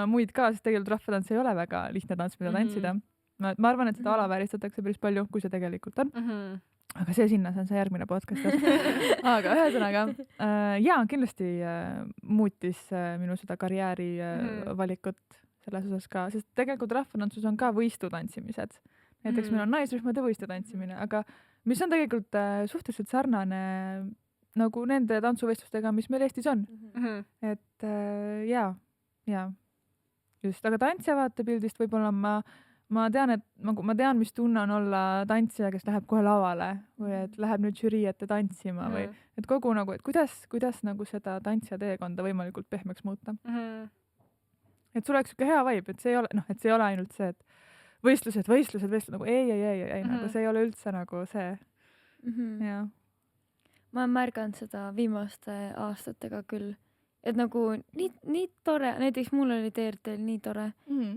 Speaker 2: Muid ka, sest tegelikult rahvatants ei ole väga lihtne tants, mida tantsida. ma arvan, et seda alavääristatakse päris palju, kui see tegelikult on. Aga see sinna, see on see järgmine podcast. Aga ühesõnaga, kindlasti muutis minu seda karjääri valikut selles osas ka, sest tegelikult rahvatantsus on ka võistutantsimised. Näiteks meil on naisrühmade võistutantsimine, aga mis on tegelikult suhteliselt sarnane nagu nende tantsuvõistlustega, mis meil Eestis on. Et just, aga tantsija vaatepildist võib-olla ma tean, mis tunne on olla tantsija, kes läheb kohe lavale või et läheb nüüd žürii ette tantsima või et kogu nagu, et kuidas nagu seda tantsija teekonda võimalikult pehmeks muuta. Et sul oleks siuke hea vibe, et see ei ole ainult see, et võistlused, nagu ei, nagu see ei ole üldse nagu see. Jah.
Speaker 1: Ma olen märganud seda viimaste aastatega küll, et nagu nii tore, näiteks mul oli TRT-l nii tore,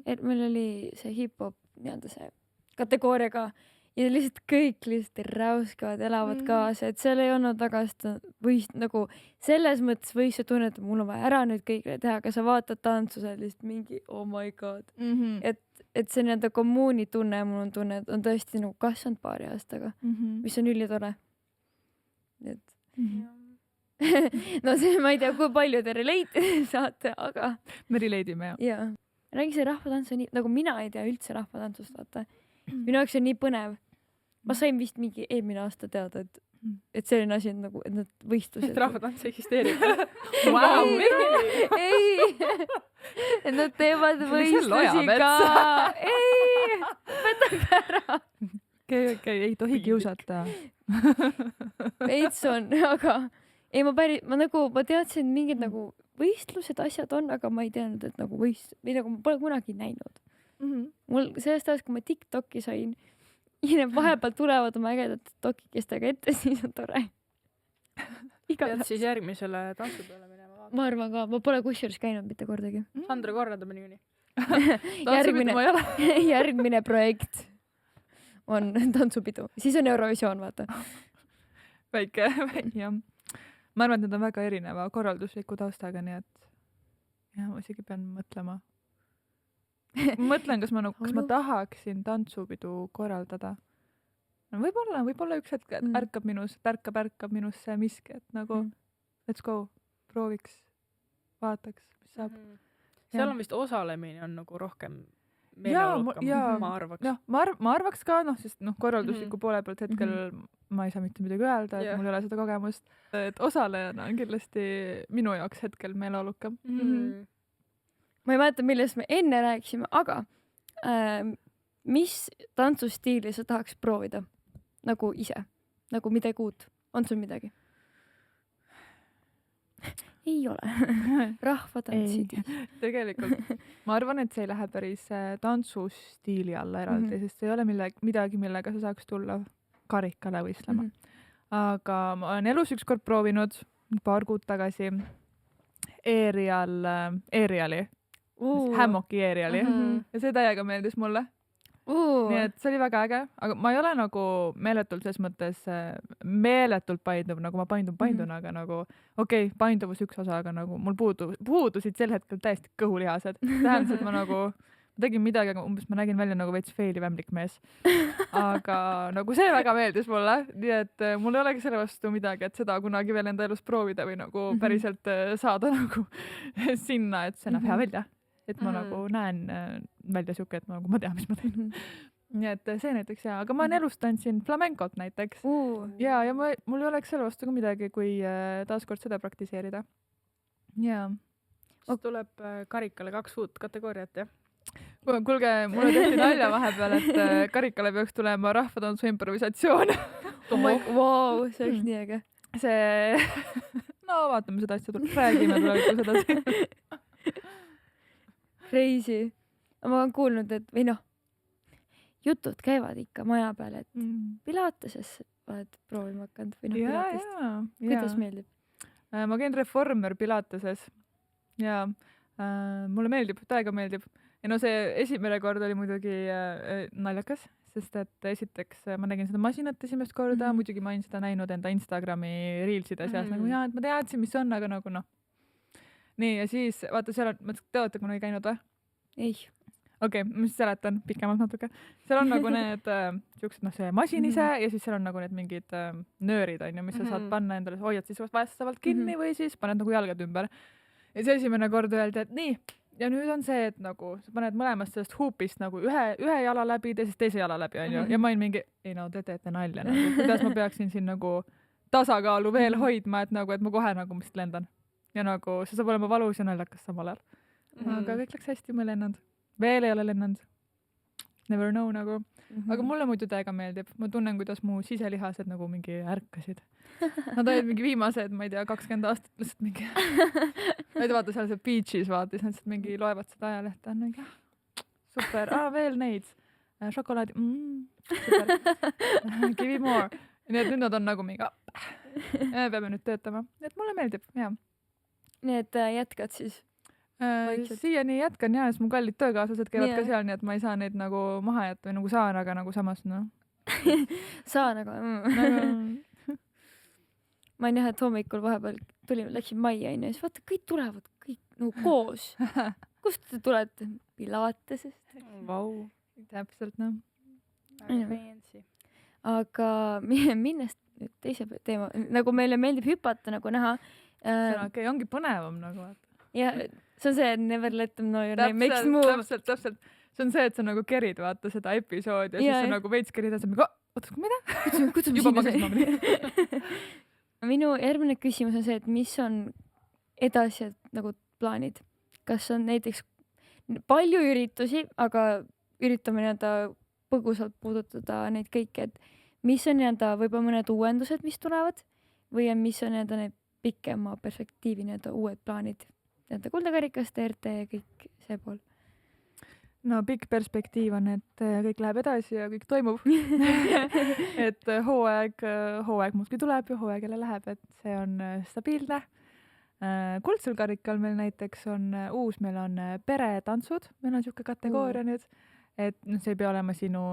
Speaker 1: et meil oli see hip-hop nii-öelda see kategooria ka ja lihtsalt kõik lihtsalt räuskavad, elavad kaasa, et seal ei olnud väga seda nagu selles mõttes võis sa tunned, et mul on vaja ära nüüd kõigile teha, aga sa vaatad tantsu, sa oled lihtsalt mingi oh my god. Et see nii-öelda kommuuni tunne, mul on tunne, et on tõesti nagu kasvanud paari aastaga, mis on ülitore. Et no see, ma ei tea, kui palju te relate saate, aga
Speaker 2: me relate'ime,
Speaker 1: jah. Räägi see rahvatants on nii, nagu mina ei tea üldse rahvatantsust, vaata. Minu jaoks on nii põnev. Ma sain vist mingi eelmine aasta teada, et selline asi on nagu, et need võistlused.
Speaker 3: Et rahvatants eksisteerib.
Speaker 2: Wow.
Speaker 1: Ei, et nad teevad võistlusi ka. Ei, võtage ära.
Speaker 2: Okei, ei tohi kiusata.
Speaker 1: Veits on, aga ei, ma teadsin, et mingid nagu võistlused, asjad on, aga ma ei teadnud, et nagu või nagu ma pole kunagi näinud. Mul sellest ajast, kui ma TikToki sain, ja need vahepeal tulevad oma ägedad TikTokikestega ette, siis on tore.
Speaker 3: Pead siis järgmisele tantsu peale minema.
Speaker 1: Ma arvan ka, ma pole kusjuures käinud mitte kordagi.
Speaker 3: Sandra korraldab niikuinii.
Speaker 1: Järgmine projekt on tantsupidu. Siis on Eurovisioon, vaata.
Speaker 2: Väike, jah. Ma arvan, et need on väga erineva korraldusliku taustaga, nii et ma isegi pean mõtlema. Mõtlen, kas ma tahaksin tantsupidu korraldada. No võib-olla üks hetk ärkab minus see miski, et nagu let's go, prooviks, vaataks, mis saab.
Speaker 3: Seal on vist osalemine on nagu rohkem meeleolukam, ma arvaks.
Speaker 2: Ma arvaks ka, sest korraldusliku poole pealt hetkel ma ei saa mitte midagi öelda, et mul ei ole seda kogemust. Et osalejana on kindlasti minu jaoks hetkel meeleolukam.
Speaker 1: Ma ei mäleta, millest me enne rääkisime, aga mis tantsustiili sa tahaks proovida? Nagu ise? Nagu midagi uut? On sul midagi? Ei ole. Rahvatantsid.
Speaker 2: Tegelikult. Ma arvan, et see ei lähe päris tantsustiili alla eraldi, sest see ei ole midagi, millega sa saaks tulla karikale võistlema. Aga ma olen elus ükskord proovinud paar kuud tagasi Aeriali. Hammoki Aeriali. Ja see täiega meeldis mulle. Nii et see oli väga äge, aga ma ei ole nagu meeletult ses mõttes meeletult painduv, nagu ma paindun, aga nagu painduvus üks osa, aga nagu mul puudusid sel hetkel täiesti kõhulihased. Tähendas, et ma tegin midagi, aga umbes ma nägin välja nagu veits failiv ämblik mees. Aga nagu see väga meeldis mulle, nii et mul ei olegi selle vastu midagi, et seda kunagi veel enda elus proovida või nagu päriselt saada nagu sinna, et see näeb hea välja. Et ma nagu näen välja siuke, et ma tean, mis ma teen. Nii et see näiteks hea, aga ma elus tantsin flamencot näiteks. Ja mul ei oleks selle vastu ka midagi, kui taaskord seda praktiseerida. Ja.
Speaker 3: Siis tuleb karikale 2 uut kategooriat, jah?
Speaker 2: Kuulge, mulle tehti nalja vahepeal, et karikale peaks tulema rahvatantsu improvisatsioon.
Speaker 1: Wow, see oleks nii äge.
Speaker 2: Vaatame seda asja, räägime tulevikus edasi.
Speaker 1: Crazy. Ma olen kuulnud, et jutud käivad ikka maja peal, et Pilateses oled proovima hakanud või Pilatest. Kuidas meeldib?
Speaker 2: Ma käin reformer Pilateses ja mulle meeldib, täiega meeldib. Ja see esimene kord oli muidugi naljakas, sest et esiteks ma nägin seda masinat esimest korda, muidugi ma olin seda näinud enda Instagrami reelside seas, nagu et ma teadsin, mis on, aga nagu Nii, ja siis, vaata, seal on, te olete kunagi käinud või?
Speaker 1: Ei.
Speaker 2: okei, ma siis seletan pikemalt natuke. Seal on nagu need siuksed, noh, see masin ise ja siis seal on nagu need mingid nöörid, on ju, mis sa saad panna endale, hoiad siis vastavalt kinni või siis paned nagu jalgad ümber. ja siis esimene kord öeldi, et nii, ja nüüd on see, et nagu sa paned mõlemast sellest huupist nagu ühe jala läbi, teise jala läbi, on ju, ja ma olin mingi, ei no te teete nalja nagu, kuidas ma peaksin siin nagu tasakaalu veel hoidma, et nagu, et ma kohe nagu vist lendan. Ja nagu see saab olema valus ja naljakas samal ajal. Aga kõik läks hästi, ma ei lennanud. Veel ei ole lennanud. Never know nagu. Aga mulle muidu täiega meeldib. Ma tunnen, kuidas mu siselihased nagu mingi ärkasid. Nad olid mingi viimased, ma ei tea, 20 aastat lihtsalt mingi ma ei tea, vaata seal see Beach'is vaatis, nad lihtsalt mingi loevad seda ajalehte. On mingi, super, veel neid. Šokolaadi, super. Give me more. Nii et nüüd nad on nagu mingi, peame nüüd töötama. Nii et mulle meeldib, jah.
Speaker 1: Nii et jätkad siis?
Speaker 2: Siiani jätkan ja siis mu kallid töökaaslased käivad ka seal, nii et ma ei saa neid nagu maha jätta või nagu saan, aga nagu samas noh.
Speaker 1: Saan aga ma ei näe, et hommikul vahepeal läksin majja ja siis vaata, kõik tulevad kõik nagu koos. Kust te tulete? Pilatesest.
Speaker 3: Vau.
Speaker 2: Täpselt, noh.
Speaker 3: Fancy.
Speaker 1: Aga minnes nüüd teise teema, nagu meile meeldib hüpata, nagu näha.
Speaker 2: See ongi põnevam nagu.
Speaker 1: Ja see on see, never let them know your name makes move.
Speaker 2: Täpselt. See on see, et sa nagu kerid vaata seda episoodi ja siis sa nagu veits kerid ja sa mingi, oota, mida? Juba maksis mamli.
Speaker 1: Minu järgmine küsimus on see, et mis on edasi nagu plaanid? Kas on näiteks palju üritusi, aga üritame põgusalt puudutada neid kõiki, et mis on võib-olla mõned uuendused, mis tulevad või mis on need pikema perspektiivi uued plaanid? Kuldekarikas, TRT ja kõik see pool.
Speaker 2: No pikk perspektiiv on, et kõik läheb edasi ja kõik toimub. et hooaeg muudkui tuleb ja hooaeg jälle läheb, et see on stabiilne. Kuldsel karikal meil näiteks on uus, meil on peretantsud, meil on siuke kategooria nüüd, et see ei pea olema sinu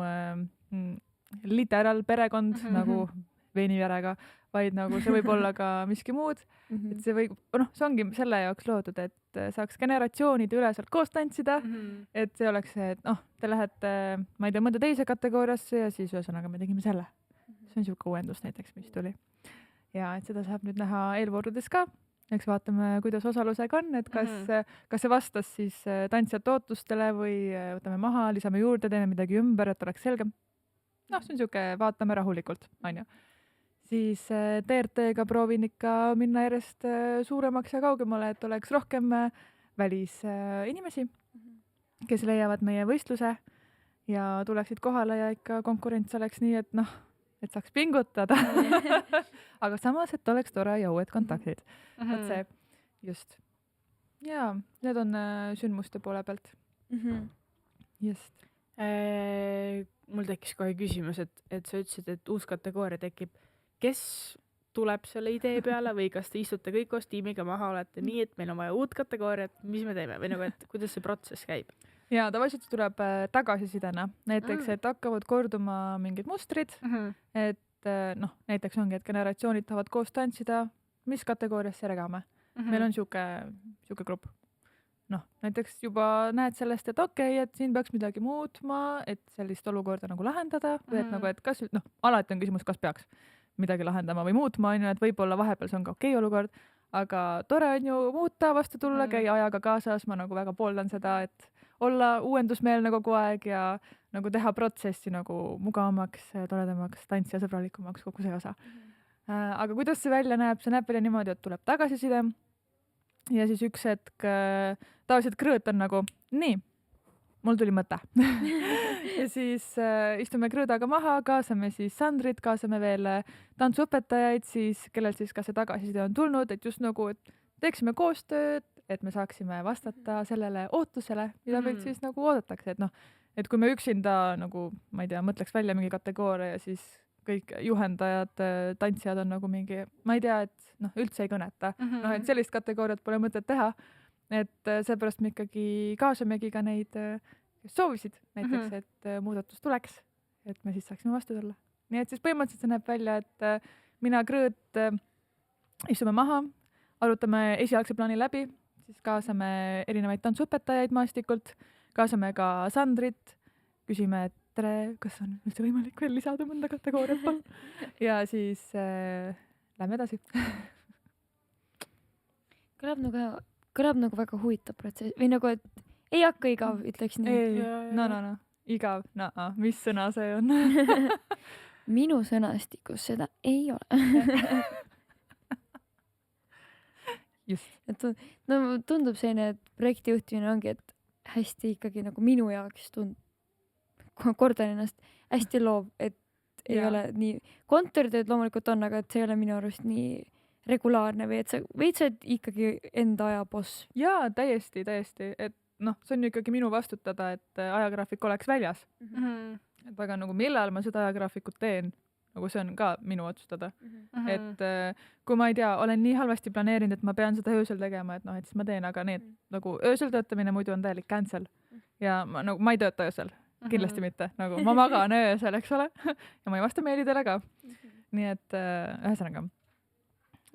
Speaker 2: literal perekond nagu veiniverega, vaid nagu see võib olla ka miski muud, et see võib, see ongi selle jaoks loodud, et saaks generatsioonide üleselt koos tantsida, et see oleks see, et te lähete, ma ei tea, mõnda teise kategooriasse ja siis ühesõnaga me tegime selle. See on siuke uuendus näiteks, mis tuli. Ja et seda saab nüüd näha eelvoorudes ka, eks vaatame, kuidas osalusega on, et kas see vastas siis tantsijate ootustele või võtame maha, lisame juurde, teeme midagi ümber, et oleks selgem. See on siuke, vaatame rahulikult, on ju. Siis TRT-ga proovin ikka minna järjest suuremaks ja kaugemale, et oleks rohkem välisinimesi, kes leiavad meie võistluse ja tuleksid kohale ja ikka konkurents oleks nii, et et saaks pingutada. Aga samas, et oleks tore ja uued kontaktid. Et see just. Jaa, need on sündmuste poole pealt. Just.
Speaker 3: Mul tekkis kohe küsimus, et sa ütlesid, et uus kategooria tekib. Kes tuleb selle idee peale või kas te istute kõik koos tiimiga maha, olete nii, et meil on vaja uut kategooriat, mis me teeme või nagu, et kuidas see protsess käib?
Speaker 2: Jaa, tavaliselt tuleb tagasisidena. Näiteks, et hakkavad korduma mingid mustrid, et näiteks ongi, et generatsioonid tahavad koos tantsida, mis kategooriasse regame. Meil on siuke grupp. Näiteks juba näed sellest, et okei, et siin peaks midagi muutma, et sellist olukorda nagu lahendada või et nagu, et kas, alati on küsimus, kas peaks midagi lahendama või muutma, on ju, et võib-olla vahepeal see on ka okei olukord, aga tore on ju muuta, vastu tulla, käia ajaga kaasas, ma nagu väga pooldan seda, et olla uuendusmeelne kogu aeg ja nagu teha protsessi nagu mugavamaks, toredamaks, tantsija sõbralikumaks, kogu see osa. Aga kuidas see välja näeb? See näeb välja niimoodi, et tuleb tagasiside ja siis üks hetk tavaliselt krõõt on nagu, nii, mul tuli mõte. Ja siis istume krõõdaga maha, kaasame siis Sandrit, kaasame veel tantsuõpetajaid, siis kellel siis ka see tagasiside on tulnud, et just nagu, et teeksime koostööd, et me saaksime vastata sellele ootusele, mida meilt siis nagu oodatakse, et kui me üksinda nagu, ma ei tea, mõtleks välja mingi kategooria ja siis kõik juhendajad, tantsijad on nagu mingi, ma ei tea, et üldse ei kõneta. Et sellist kategooriat pole mõtet teha, et seepärast me ikkagi kaasamegi ka neid, kes soovisid näiteks, et muudatus tuleks, et me siis saaksime vastu tulla. Nii et siis põhimõtteliselt see näeb välja, et mina krõõt istume maha, arutame esialgse plaani läbi, siis kaasame erinevaid tantsuõpetajaid maastikult, kaasame ka Sandrit, küsime, et tere, kas on üldse võimalik veel lisada mõnda kategooriat, palun. Ja siis lähme edasi.
Speaker 1: kõlab nagu väga huvitav protsess või nagu, et ei hakka igav, ütleks nii.
Speaker 2: Ei, no, igav, mis sõna see on?
Speaker 1: Minu sõnastikus seda ei ole.
Speaker 2: Just.
Speaker 1: Et tundub selline, et projekti juhtimine ongi, et hästi ikkagi nagu minu jaoks kordan ennast, hästi loov, et ei ole nii, kontoritööd loomulikult on, aga et see ei ole minu arust nii regulaarne või et sa oled ikkagi enda aja boss.
Speaker 2: Jaa, täiesti, et see on ju ikkagi minu vastutada, et ajagraafik oleks väljas. Et aga nagu millal ma seda ajagraafikut teen, nagu see on ka minu otsustada. Et kui ma ei tea, olen nii halvasti planeerinud, et ma pean seda öösel tegema, et et siis ma teen, aga need nagu öösel töötamine muidu on täielik cancel. Ja ma ei tööta öösel, kindlasti mitte. Nagu ma magan öösel, eks ole, ja ma ei vasta meilidele ka. Nii et ühesõnaga.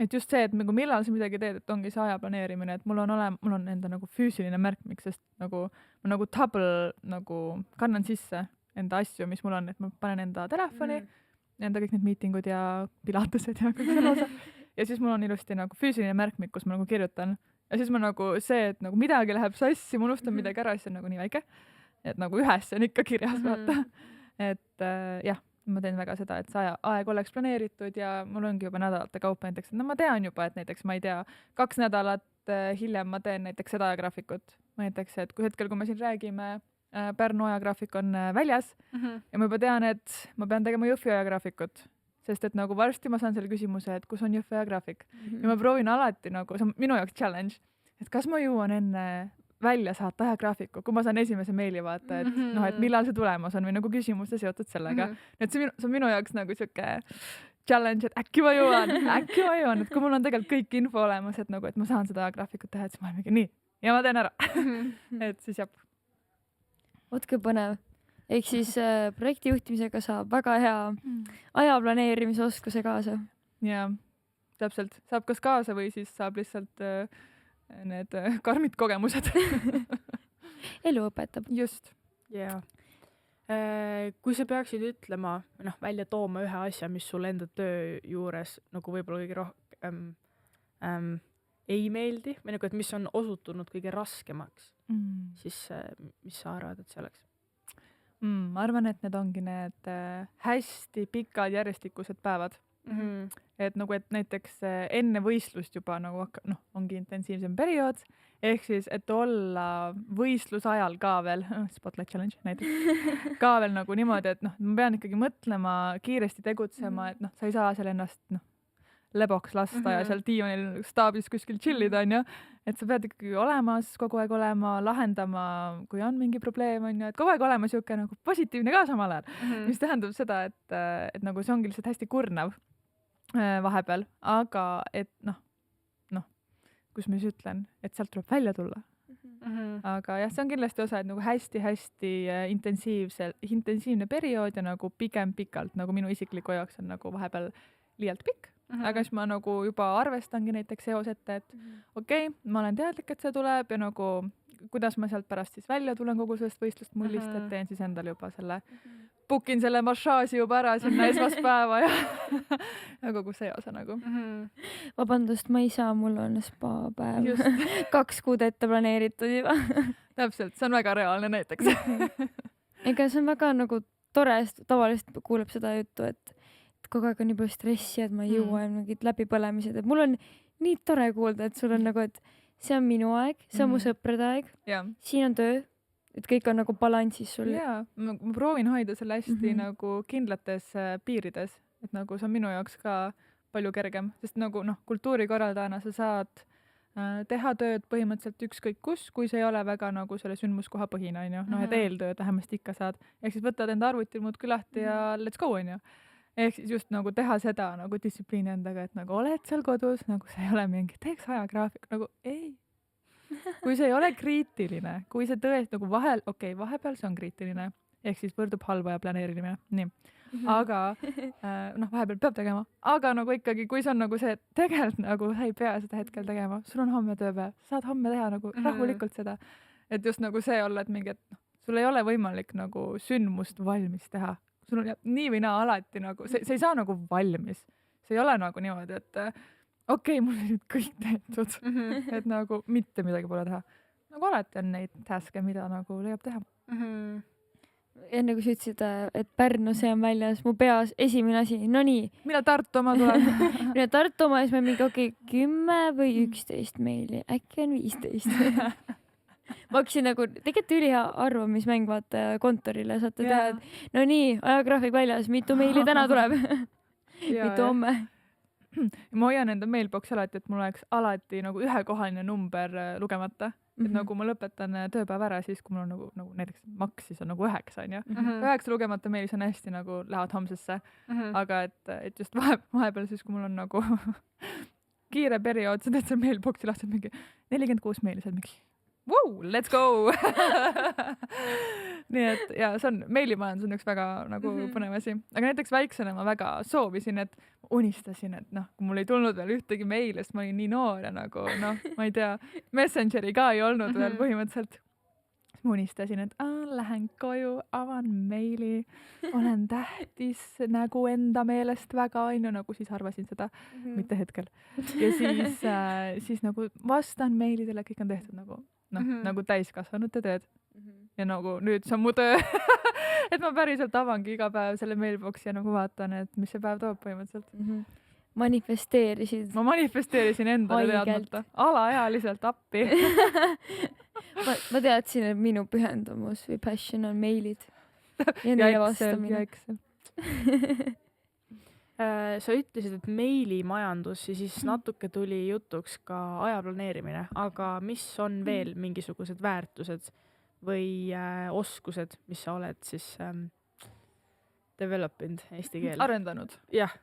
Speaker 2: Et just see, et nagu millal sa midagi teed, et ongi see aja planeerimine, et mul on enda nagu füüsiline märkmik, sest nagu ma nagu nagu kannan sisse enda asju, mis mul on, et ma panen enda telefoni, enda kõik need miitingud ja pilatesed ja kõik selle osa. Ja siis mul on ilusti nagu füüsiline märkmik, kus ma nagu kirjutan. Ja siis ma nagu see, et nagu midagi läheb sassi, ma unustan midagi ära, siis on nagu nii väike. Et nagu ühes on ikka kirjas, vaata. Et jah, ma teen väga seda, et see aeg oleks planeeritud ja mul ongi juba nädalate kaupa näiteks, et ma tean juba, et näiteks ma ei tea, 2 nädalat hiljem ma teen näiteks seda ajagraafikut. Näiteks, et kui me siin räägime, Pärnu ajagraafik on väljas ja ma juba tean, et ma pean tegema Jõhvi ajagraafikut, sest et nagu varsti ma saan selle küsimuse, et kus on Jõhvi ajagraafik. Ja ma proovin alati nagu, see on minu jaoks challenge, et kas ma jõuan enne välja saata ajagraafiku, kui ma saan esimese meili vaata, et et millal see tulemas on või nagu küsimuste seotud sellega. Et see on minu jaoks nagu siuke challenge, et äkki ma jõuan, et kui mul on tegelikult kõik info olemas, et nagu, et ma saan seda ajagraafikut teha, et siis ma olen mingi nii ja ma teen ära. Et siis jah.
Speaker 1: Oot kui põnev. Ehk siis projekti juhtimisega saab väga hea aja planeerimise oskuse kaasa.
Speaker 2: Jaa, täpselt. Saab kas kaasa või siis saab lihtsalt need karmid kogemused.
Speaker 1: Elu õpetab.
Speaker 2: Just.
Speaker 3: Jaa. Kui sa peaksid ütlema, välja tooma ühe asja, mis sul enda töö juures nagu võib-olla kõige rohkem ei meeldi või nagu, et mis on osutunud kõige raskemaks, siis mis sa arvad, et see oleks?
Speaker 2: Ma arvan, et need ongi need hästi pikad järjestikused päevad. Et nagu, et näiteks enne võistlust juba nagu ongi intensiivsem periood, ehk siis, et olla võistlusajal ka veel, Spotlight Challenge näiteks, ka veel nagu niimoodi, et ma pean ikkagi mõtlema, kiiresti tegutsema, et sa ei saa seal ennast leboks lasta ja seal diivanil staabis kuskil chillida, on ju, et sa pead ikkagi olemas, kogu aeg olema, lahendama, kui on mingi probleem, on ju, et kogu aeg olema siuke nagu positiivne ka samal ajal, mis tähendab seda, et nagu see ongi lihtsalt hästi kurnav vahepeal, aga et kus ma siis ütlen, et sealt tuleb välja tulla. Aga jah, see on kindlasti osa, et nagu hästi-hästi intensiivne periood ja nagu pigem pikalt, nagu minu isikliku jaoks on nagu vahepeal liialt pikk. Aga siis ma nagu juba arvestangi näiteks eosette, et okei, ma olen teadlik, et see tuleb ja nagu kuidas ma sealt pärast siis välja tulen kogu sellest võistlust mullist, et teen siis endal juba selle, bookin selle massaaži juba ära sinna esmaspäeva ja kogu see osa nagu.
Speaker 1: Vabandust, ma ei saa, mul on spa-päev 2 kuud ette planeeritud juba.
Speaker 2: Täpselt, see on väga reaalne näiteks.
Speaker 1: Ega see on väga nagu tore, tavaliselt kuuleb seda juttu, et kogu aeg on nii palju stressi, et ma ei jõua mingid läbipõlemised, et mul on nii tore kuulda, et sul on nagu, et see on minu aeg, see on mu sõprade aeg, siin on töö, et kõik on nagu balansis sul.
Speaker 2: Jaa, ma proovin hoida selle hästi nagu kindlates piirides, et nagu see on minu jaoks ka palju kergem, sest nagu kultuurikorraldajana sa saad teha tööd põhimõtteliselt ükskõik kus, kui see ei ole väga nagu selle sündmuskoha põhine, on ju, et eeltööd vähemasti ikka saad, ehk siis võtad enda arvutil muudkui lahti ja let's go, on ju. Ehk siis just nagu teha seda nagu distsipliini endaga, et nagu oled seal kodus, nagu see ei ole mingi, teeks ajagraafik, nagu ei. Kui see ei ole kriitiline, kui see tõesti nagu vahepeal see on kriitiline, ehk siis võrdub halva ja planeerimine, nii. Aga vahepeal peab tegema, aga nagu ikkagi, kui see on nagu see, tegelikult nagu sa ei pea seda hetkel tegema, sul on homme tööpäev, saad homme teha nagu rahulikult seda, et just nagu see olla, et mingi, et sul ei ole võimalik nagu sündmust valmis teha. Sul on nii või naa alati nagu, see ei saa nagu valmis. See ei ole nagu niimoodi, et okei, mul on nüüd kõik tehtud, et nagu mitte midagi pole teha. Nagu alati on neid taske, mida nagu leiab teha.
Speaker 1: Enne kui sa ütlesid, et Pärnu see on väljas, mu peas esimene asi, no nii.
Speaker 2: Mina Tartu oma tuleb.
Speaker 1: Mina Tartu oma ja siis me mingi 10 või 11 meili, äkki on 15. Ma hakkasin nagu, tegelikult ülihea arvamismäng vaata kontorile, saate teha, et no nii, ajagraafik väljas, mitu meili täna tuleb, mitu homme.
Speaker 2: Ma hoian enda mailbox'i alati, et mul oleks alati nagu ühekohaline number lugemata. Et nagu ma lõpetan tööpäev ära siis, kui mul on nagu näiteks maks, siis on nagu 9, on ju. 9 lugemata meilis on hästi nagu lähevad homsesse. Aga et just vahepeal siis, kui mul on nagu kiire periood, sa teed seal mailbox'i lahti mingi 46 meili, sa oled mingi wow, let's go! Nii et ja see on, meilimajandus on üks väga nagu põnev asi. Aga näiteks väiksena ma väga soovisin, et unistasin, et kui mul ei tulnud veel ühtegi meili, sest ma olin nii noor ja nagu ma ei tea, Messengeri ka ei olnud veel põhimõtteliselt. Ma unistasin, et lähen koju, avan meili, olen tähtis nagu enda meelest väga, nagu siis arvasin seda, mitte hetkel. Ja siis nagu vastan meilidele, kõik on tehtud nagu täiskasvanute tööd. Ja nagu nüüd see on mu töö, et ma päriselt avangi iga päev selle mailbox'i ja nagu vaatan, et mis see päev toob põhimõtteliselt.
Speaker 1: Manifesteerisid?
Speaker 2: Ma manifesteerisin endale teadmata. Alaealiselt appi.
Speaker 1: ma teadsin, et minu pühendumus või passion on meilid. Ja neile vastamine.
Speaker 3: Sa ütlesid, et meilimajandus ja siis natuke tuli jutuks ka aja planeerimine, aga mis on veel mingisugused väärtused või oskused, mis sa oled siis developing eesti keele?
Speaker 2: Arendanud?
Speaker 3: Jah.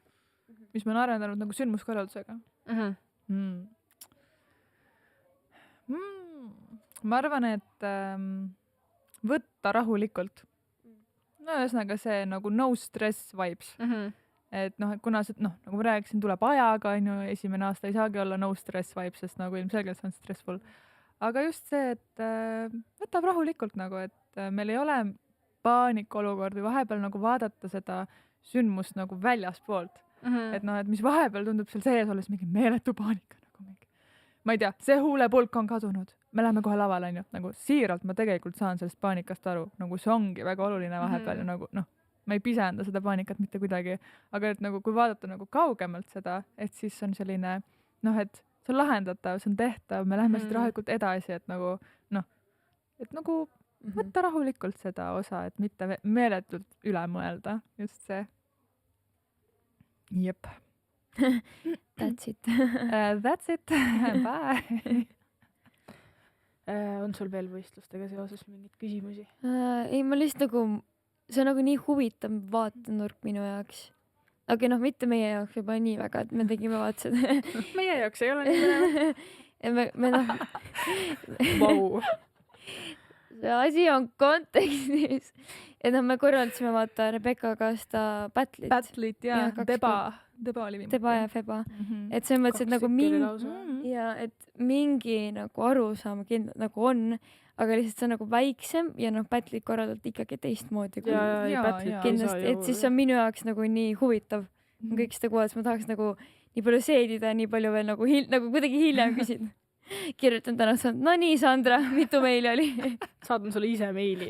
Speaker 2: Mis ma olen arendanud nagu sündmuskorraldusega? Ma arvan, et võtta rahulikult. No ühesõnaga see nagu no stress vibes. Et kuna see, nagu ma rääkisin, tuleb ajaga, esimene aasta ei saagi olla no stress vibes, sest nagu ilmselgelt see on stressful. Aga just see, et võtab rahulikult nagu, et meil ei ole paanikolukord või vahepeal nagu vaadata seda sündmust nagu väljaspoolt. Et et mis vahepeal tundub seal sees olles mingi meeletu paanika. Nagu mingi. Ma ei tea, see huulepulk on kadunud. Me läheme kohe lavale, nagu siiralt ma tegelikult saan sellest paanikast aru. Nagu see ongi väga oluline vahepeal ja nagu ma ei pisenda seda paanikat mitte kuidagi, aga et nagu kui vaadata nagu kaugemalt seda, et siis on selline, et see on lahendatav, see on tehtav, me läheme siit rahulikult edasi, et nagu, et nagu võtta rahulikult seda osa, et mitte meeletult üle mõelda, just see. Jep.
Speaker 1: That's it.
Speaker 2: That's it. Bye.
Speaker 3: On sul veel võistlustega seoses mingeid küsimusi?
Speaker 1: Ei, ma lihtsalt nagu see on nagu nii huvitav vaatenurk minu jaoks. Aga mitte meie jaoks juba nii väga, et me tegime vaatsed.
Speaker 3: Meie jaoks ei ole nii
Speaker 1: mõne. Me
Speaker 3: Vau.
Speaker 1: See asi on kontekstis. Et me korraldasime vaata Rebeccaga seda battle'it.
Speaker 2: Battle'it ja Deba oli viimati.
Speaker 1: Deba ja Feba. Et see mõttes, et nagu et mingi nagu arusaam nagu on, aga lihtsalt see on nagu väiksem ja battle'id korraldavad ikkagi teistmoodi. Kindlasti, et siis see on minu jaoks nagu nii huvitav. Kõik seda kuuldes ma tahaks nagu nii palju seedida, nii palju veel nagu kuidagi hiljem küsin. Kirjutan täna, no nii Sandra, mitu meili oli?
Speaker 3: Saadan sulle ise meili.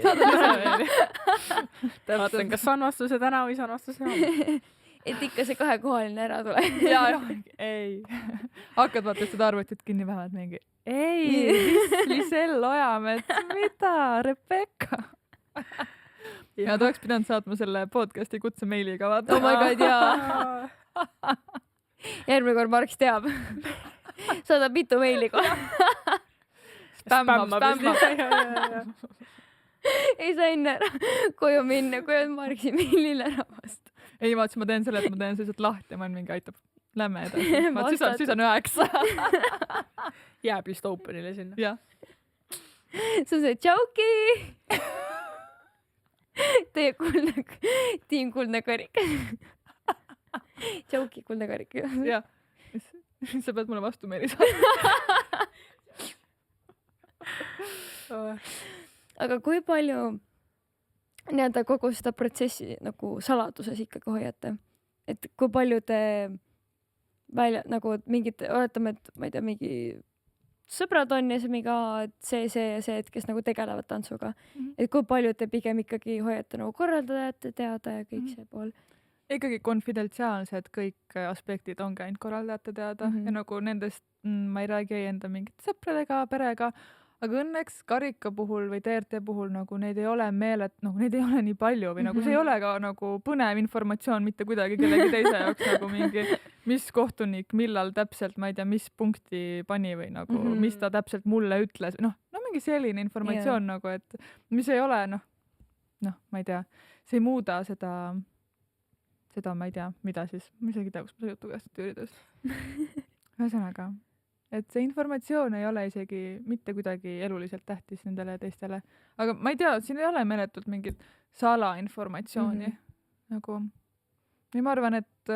Speaker 2: Vaatan,
Speaker 3: kas saan vastuse täna või saan vastuse homme.
Speaker 1: Et ikka see 2-kohaline ära tule.
Speaker 2: Ei. Hakkad vaata seda arvutit kinni vähemalt mingi. Ei, Lisel Ojamet, mida, Rebecca? Nad oleks pidanud saatma selle podcasti kutse meiliga, vaata.
Speaker 1: Oh my god, jaa. Järgmine kord Marks teab. Saadab mitu meili kohe.
Speaker 2: Spämmab.
Speaker 1: Ei saa enne koju minna, kui on Marksi meilile ära vasta.
Speaker 2: Ei, vaata, ma teen selle, et ma teen sellised lahti ja ma olen mingi aitab. Lämme edasi. Vaata, siis on 9.
Speaker 3: Jääb just openile sinna.
Speaker 2: Jah.
Speaker 1: See on see tšauki. Teie tiim kuldne karik. Tšauki kuldne karik.
Speaker 2: Jah. Sa pead mulle vastu meeli saada.
Speaker 1: aga kui palju nii-öelda kogu seda protsessi nagu saladuses ikkagi hoiate? Et kui palju te välja nagu mingid, oletame, et ma ei tea, mingi sõbrad on ja siis mingi et see ja see, et kes nagu tegelevad tantsuga. Et kui palju te pigem ikkagi hoiate nagu korraldajate teada ja kõik see pool?
Speaker 2: ikkagi konfidentsiaalsed kõik aspektid ongi ainult korraldajate teada ja nagu nendest ma ei räägi enda mingite sõpradega, perega, aga õnneks karika puhul või TRT puhul nagu neid ei ole nagu neid ei ole nii palju või nagu see ei ole ka nagu põnev informatsioon mitte kuidagi kellegi teise jaoks nagu mingi, mis kohtunik millal täpselt, ma ei tea, mis punkti pani või nagu mis ta täpselt mulle ütles, no mingi selline informatsioon nagu, et mis ei ole noh, ma ei tea, see ei muuda seda ma ei tea, mida siis, ma isegi ei tea, kus ma seda juttu käest üritas. Ühesõnaga, et see informatsioon ei ole isegi mitte kuidagi eluliselt tähtis nendele teistele. Aga ma ei tea, siin ei ole meeletult mingit salainformatsiooni. Nagu, ja ma arvan, et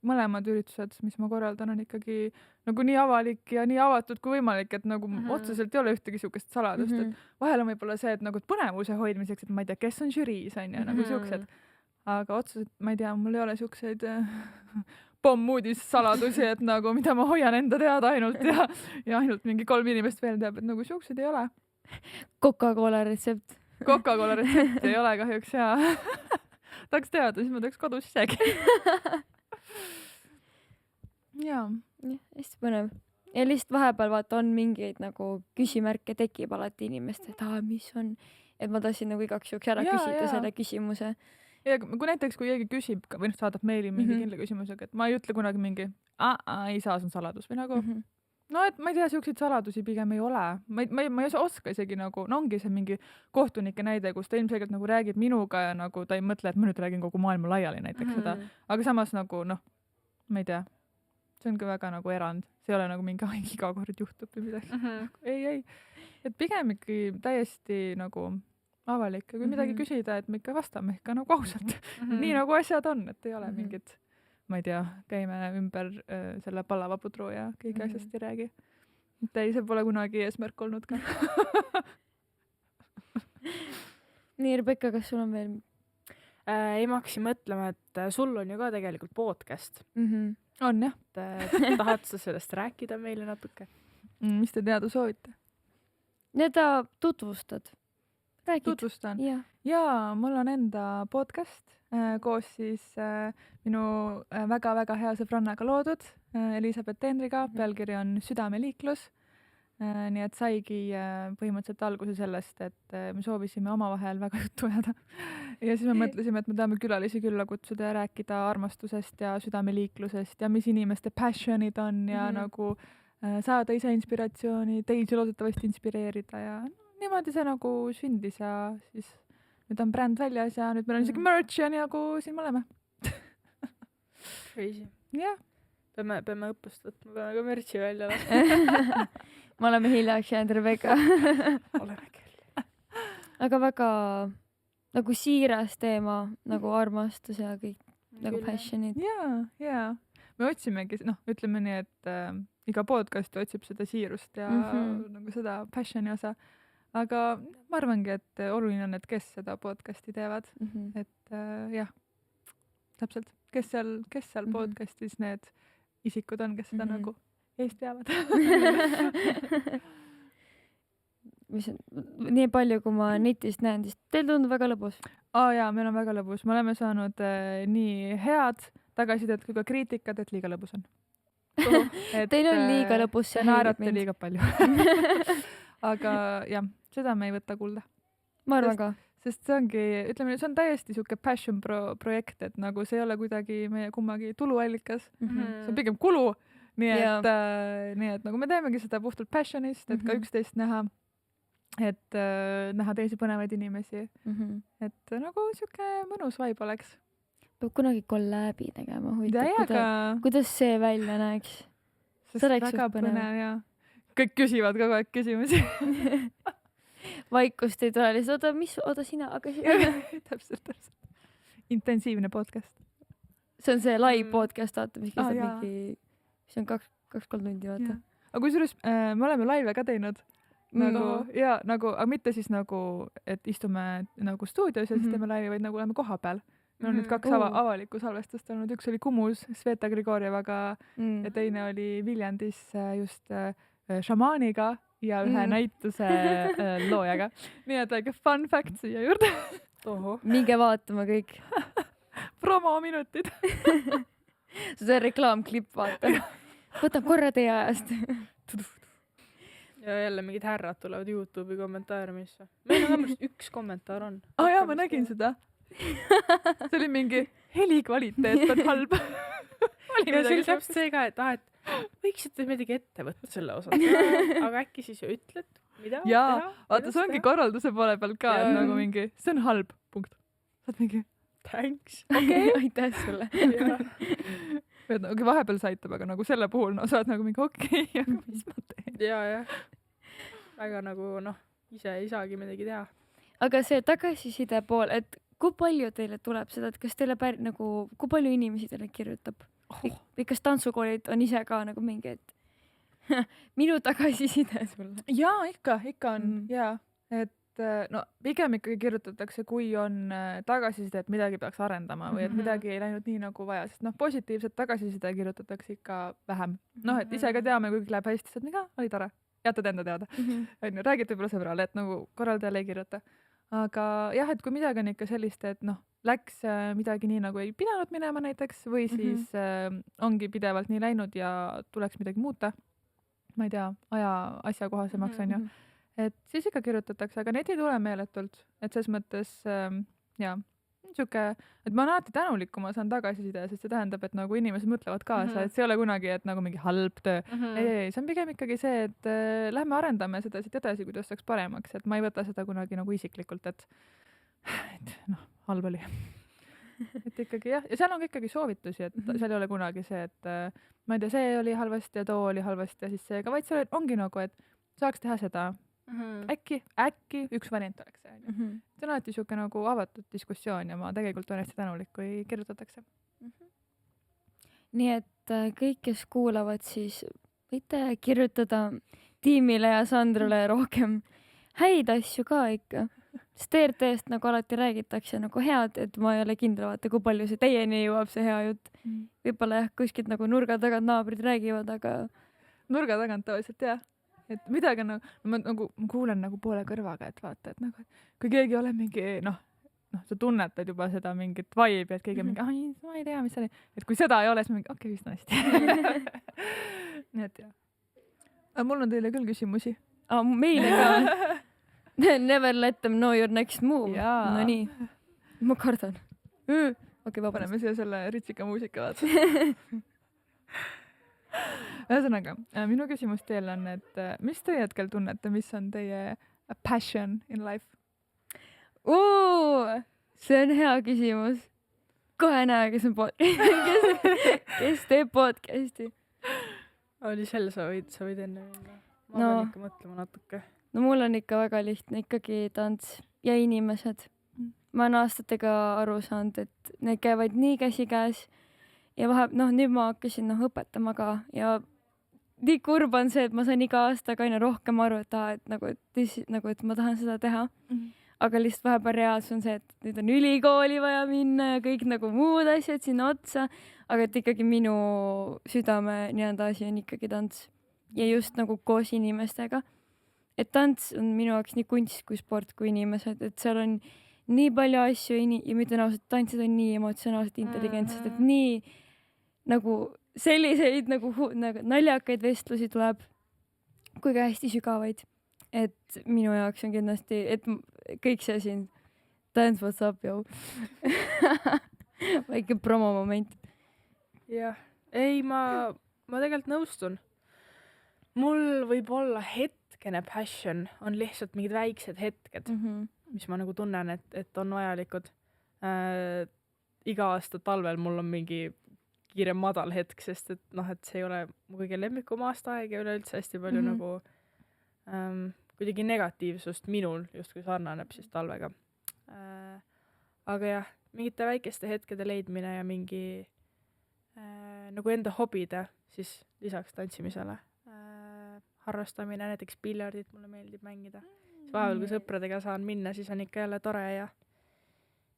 Speaker 2: mõlemad üritused, mis ma korraldan, on ikkagi nagu nii avalik ja nii avatud kui võimalik, et nagu otseselt ei ole ühtegi siukest saladust. Et vahel on võib-olla see, et nagu põnevuse hoidmiseks, et ma ei tea, kes on žüriis, on ju, nagu siuksed. Aga otseselt, ma ei tea, mul ei ole siukseid pommuudis saladusi, et nagu mida ma hoian enda teada ainult ja ainult mingi 3 inimest veel teab, et nagu siukseid ei ole.
Speaker 1: Coca-Cola retsept.
Speaker 2: Coca-Cola retsept ei ole kahjuks ja tahaks teada, siis ma teeks kodus isegi. Jaa.
Speaker 1: Hästi põnev. Ja lihtsalt vahepeal vaata on mingeid nagu küsimärke tekib alati inimest, et mis on, et ma tahtsin nagu igaks juhuks ära küsida selle küsimuse.
Speaker 2: Ja kui näiteks, kui keegi küsib või saadab meili mingi kindla küsimusega, et ma ei ütle kunagi mingi, ei saa, see on saladus või nagu, no et ma ei tea, siukseid saladusi pigem ei ole. Ma ei oska isegi nagu, no ongi see mingi kohtunike näide, kus ta ilmselgelt nagu räägib minuga ja nagu ta ei mõtle, et ma nüüd räägin kogu maailma laiali näiteks seda, aga samas nagu ma ei tea, see on ka väga nagu erand, see ei ole nagu mingi iga kord juhtub või midagi. Ei, et pigem ikkagi täiesti nagu avalik ja kui midagi küsida, et me ikka vastame ikka nagu ausalt. Nii nagu asjad on, et ei ole mingid, ma ei tea, käime ümber selle pallava pudru ja keegi asjast ei räägi. Et ei, see pole kunagi eesmärk olnud ka.
Speaker 1: Nii, Rebecca, kas sul on veel?
Speaker 3: Ei, ma hakkasin mõtlema, et sul on ju ka tegelikult podcast.
Speaker 2: On jah.
Speaker 3: Tahad sa sellest rääkida meile natuke?
Speaker 2: Mis te teada soovite?
Speaker 1: Need tutvustad.
Speaker 2: Tutvustan. Jaa, mul on enda podcast koos siis minu väga-väga hea sõbrannaga loodud Elisabeth Tendriga, pealkiri on Südameliiklus. Nii et saigi põhimõtteliselt alguse sellest, et me soovisime omavahel väga juttu ajada. Ja siis me mõtlesime, et me tahame külalisi külla kutsuda ja rääkida armastusest ja südameliiklusest ja mis inimeste passionid on ja nagu saada ise inspiratsiooni, teisi loodetavasti inspireerida ja niimoodi see nagu sündis ja siis nüüd on bränd väljas ja nüüd meil on isegi merch ja nagu siin me oleme.
Speaker 3: Crazy.
Speaker 2: Jah.
Speaker 3: Peame õppust võtma, peame ka merchi välja laskma.
Speaker 1: Me oleme hiljaks jäänud, Rebecca.
Speaker 3: Oleme küll.
Speaker 1: Aga väga nagu siiras teema, nagu armastus ja kõik nagu passionid.
Speaker 2: Jaa. Me otsimegi, ütleme nii, et iga podcast otsib seda siirust ja nagu seda passioni osa. Aga ma arvangi, et oluline on, et kes seda podcasti teevad. Et jah, täpselt. Kes seal podcastis need isikud on, kes seda nagu eest teavad.
Speaker 1: Nii palju, kui ma netist näen, siis teil tundub väga lõbus.
Speaker 2: Jaa, meil on väga lõbus. Me oleme saanud nii head tagasisidet kui ka kriitikat, et liiga lõbus on.
Speaker 1: Teil on liiga lõbus.
Speaker 2: Te naerate liiga palju. Aga jah, seda me ei võta kuulda.
Speaker 1: Ma arvan ka.
Speaker 2: Sest see ongi, ütleme, see on täiesti siuke passion projekt, et nagu see ei ole kuidagi meie kummagi tuluallikas. See on pigem kulu. Nii et nagu me teemegi seda puhtalt passionist, et ka üksteist näha. Et näha teisi põnevaid inimesi. Et nagu siuke mõnus vibe oleks.
Speaker 1: Peab kunagi kollääbi tegema. Kuidas see välja näeks?
Speaker 2: Sest väga põnev ja kõik küsivad kogu aeg küsimusi.
Speaker 1: Vaikust ei tule lihtsalt, oota sina, aga sina.
Speaker 2: Täpselt. Intensiivne podcast.
Speaker 1: See on see live podcast, vaata, mis kestab mingi, mis on 2-3 tundi, vaata.
Speaker 2: Aga kusjuures me oleme laive ka teinud nagu ja nagu, aga mitte siis nagu, et istume nagu stuudios ja siis teeme laivi, vaid nagu oleme koha peal. Meil on nüüd 2 avalikku salvestust olnud, üks oli Kumus Sveta Grigorjevaga ja teine oli Viljandis just šamaaniga ja ühe näituse loojaga. Nii et väike fun fact siia juurde.
Speaker 1: minge vaatama kõik.
Speaker 2: Promominutid.
Speaker 1: see reklaamklipp, vaata. võtab korra teie ajast.
Speaker 3: ja jälle mingid härrad tulevad YouTube'i kommentaariumisse. meil on vähemalt 1 kommentaar on.
Speaker 2: Jaa, ma nägin seda. See oli mingi helikvaliteet on halb.
Speaker 3: ja see oli täpselt see ka, et võiksite midagi ette võtta selle osas. aga äkki siis ju ütled, mida
Speaker 2: teha? Vaata, see ongi korralduse poole peal ka, et nagu mingi, see on halb, punkt. Saad mingi,
Speaker 3: thanks.
Speaker 1: Okei, aitäh sulle.
Speaker 2: Nagu vahepeal see aitab, aga nagu selle puhul no, saad nagu mingi okei, aga mis ma teen?
Speaker 3: ja. väga nagu ise ei saagi midagi teha.
Speaker 1: aga see tagasiside pool, et kui palju teile tuleb seda, et kas teile nagu, kui palju inimesi teile kirjutab? Või kas tantsukoolid on ise ka nagu mingi, et minu tagasiside sulle?
Speaker 2: Jaa, ikka on, jaa. Et no pigem ikkagi kirjutatakse, kui on tagasiside, et midagi peaks arendama või et midagi ei läinud nii nagu vaja, sest positiivset tagasiside kirjutatakse ikka vähem. Et ise ka teame, kui kõik läheb hästi, siis oli tore, jätad enda teada. Räägid võib-olla sõbrale, et nagu korraldajale ei kirjuta. Aga jah, et kui midagi on ikka sellist, et läks midagi nii nagu ei pidanud minema näiteks või siis ongi pidevalt nii läinud ja tuleks midagi muuta, ma ei tea, aja asjakohasemaks on ju. Et siis ikka kirjutatakse, aga neid ei tule meeletult. Et selles mõttes, niisugune, et ma olen alati tänulik, kui ma saan tagasiside, sest see tähendab, et nagu inimesed mõtlevad kaasa, et see ei ole kunagi, et nagu mingi halb töö. Ei, see on pigem ikkagi see, et lähme arendame seda siit edasi, kuidas saaks paremaks, et ma ei võta seda kunagi nagu isiklikult, et halb oli. et ikkagi jah, ja seal on ikkagi soovitusi, et seal ei ole kunagi see, et ma ei tea, see oli halvasti ja too oli halvasti ja siis see, aga vaid seal ongi nagu, et saaks teha seda. Äkki üks variant oleks see. See on alati niisugune nagu avatud diskussioon ja ma tegelikult olen hästi tänulik, kui kirjutatakse.
Speaker 1: Nii et kõik, kes kuulavad, siis võite kirjutada tiimile ja Sandrale rohkem häid asju ka ikka. Sest TRT-st nagu alati räägitakse nagu head, et ma ei ole kindel, vaata, kui palju see teieni jõuab, see hea jutt. Võib-olla jah, kuskilt nagu nurga tagant naabrid räägivad, aga
Speaker 2: nurga tagant tavaliselt jah. Et midagi on ma kuulen nagu poole kõrvaga, et vaata, et nagu, kui keegi ole mingi, sa tunnetad juba seda mingit vibe'i, et keegi on mingi, ma ei tea, mis see oli. Et kui seda ei ole, siis mingi, okei, vist on hästi. Nii et jah. Aga mul on teile küll küsimusi.
Speaker 1: Meile ka. Never let them know your next move. No nii. Ma kardan. Okei, vabandust.
Speaker 2: Paneme siia selle ritsika muusika, vaata. Ühesõnaga, minu küsimus teile on, et mis teie hetkel tunnete, mis on teie passion in life?
Speaker 1: See on hea küsimus. Kohe näe, kes on kes teeb podcasti.
Speaker 3: Oli selle, sa võid enne minna. Ma pean ikka mõtlema natuke.
Speaker 1: No mul on ikka väga lihtne, ikkagi tants ja inimesed. Ma olen aastatega aru saanud, et need käivad nii käsikäes ja nüüd ma hakkasin õpetama ka ja nii kurb on see, et ma sain iga aastaga aina rohkem aru, et ma tahan seda teha. Aga lihtsalt vahepeal reaalsus on see, et nüüd on ülikooli vaja minna ja kõik nagu muud asjad sinna otsa, aga et ikkagi minu südame asi on ikkagi tants ja just nagu koos inimestega. Et tants on minu jaoks nii kunst kui sport kui inimesed, et seal on nii palju asju ja ma ütlen ausalt, tantsid on nii emotsionaalselt intelligentsed, et nii nagu selliseid nagu naljakaid vestlusi tuleb, kui ka hästi sügavaid. Et minu jaoks on kindlasti, et kõik see siin dance what's up, jo. Väike promo moment.
Speaker 3: Jah, ei, ma tegelikult nõustun. Mul võib olla hetkene passion, on lihtsalt mingid väiksed hetked, mis ma nagu tunnen, et on vajalikud. Iga aasta talvel mul on mingi kiire madal hetk, sest et see ei ole mu kõige lemmikum aastaaeg ja üleüldse hästi palju nagu kuidagi negatiivsust minul justkui sarnaneb siis talvega. Aga jah, mingite väikeste hetkede leidmine ja mingi nagu enda hobide siis lisaks tantsimisele harrastamine, näiteks piljardit mulle meeldib mängida. Vahepeal, kui sõpradega saan minna, siis on ikka jälle tore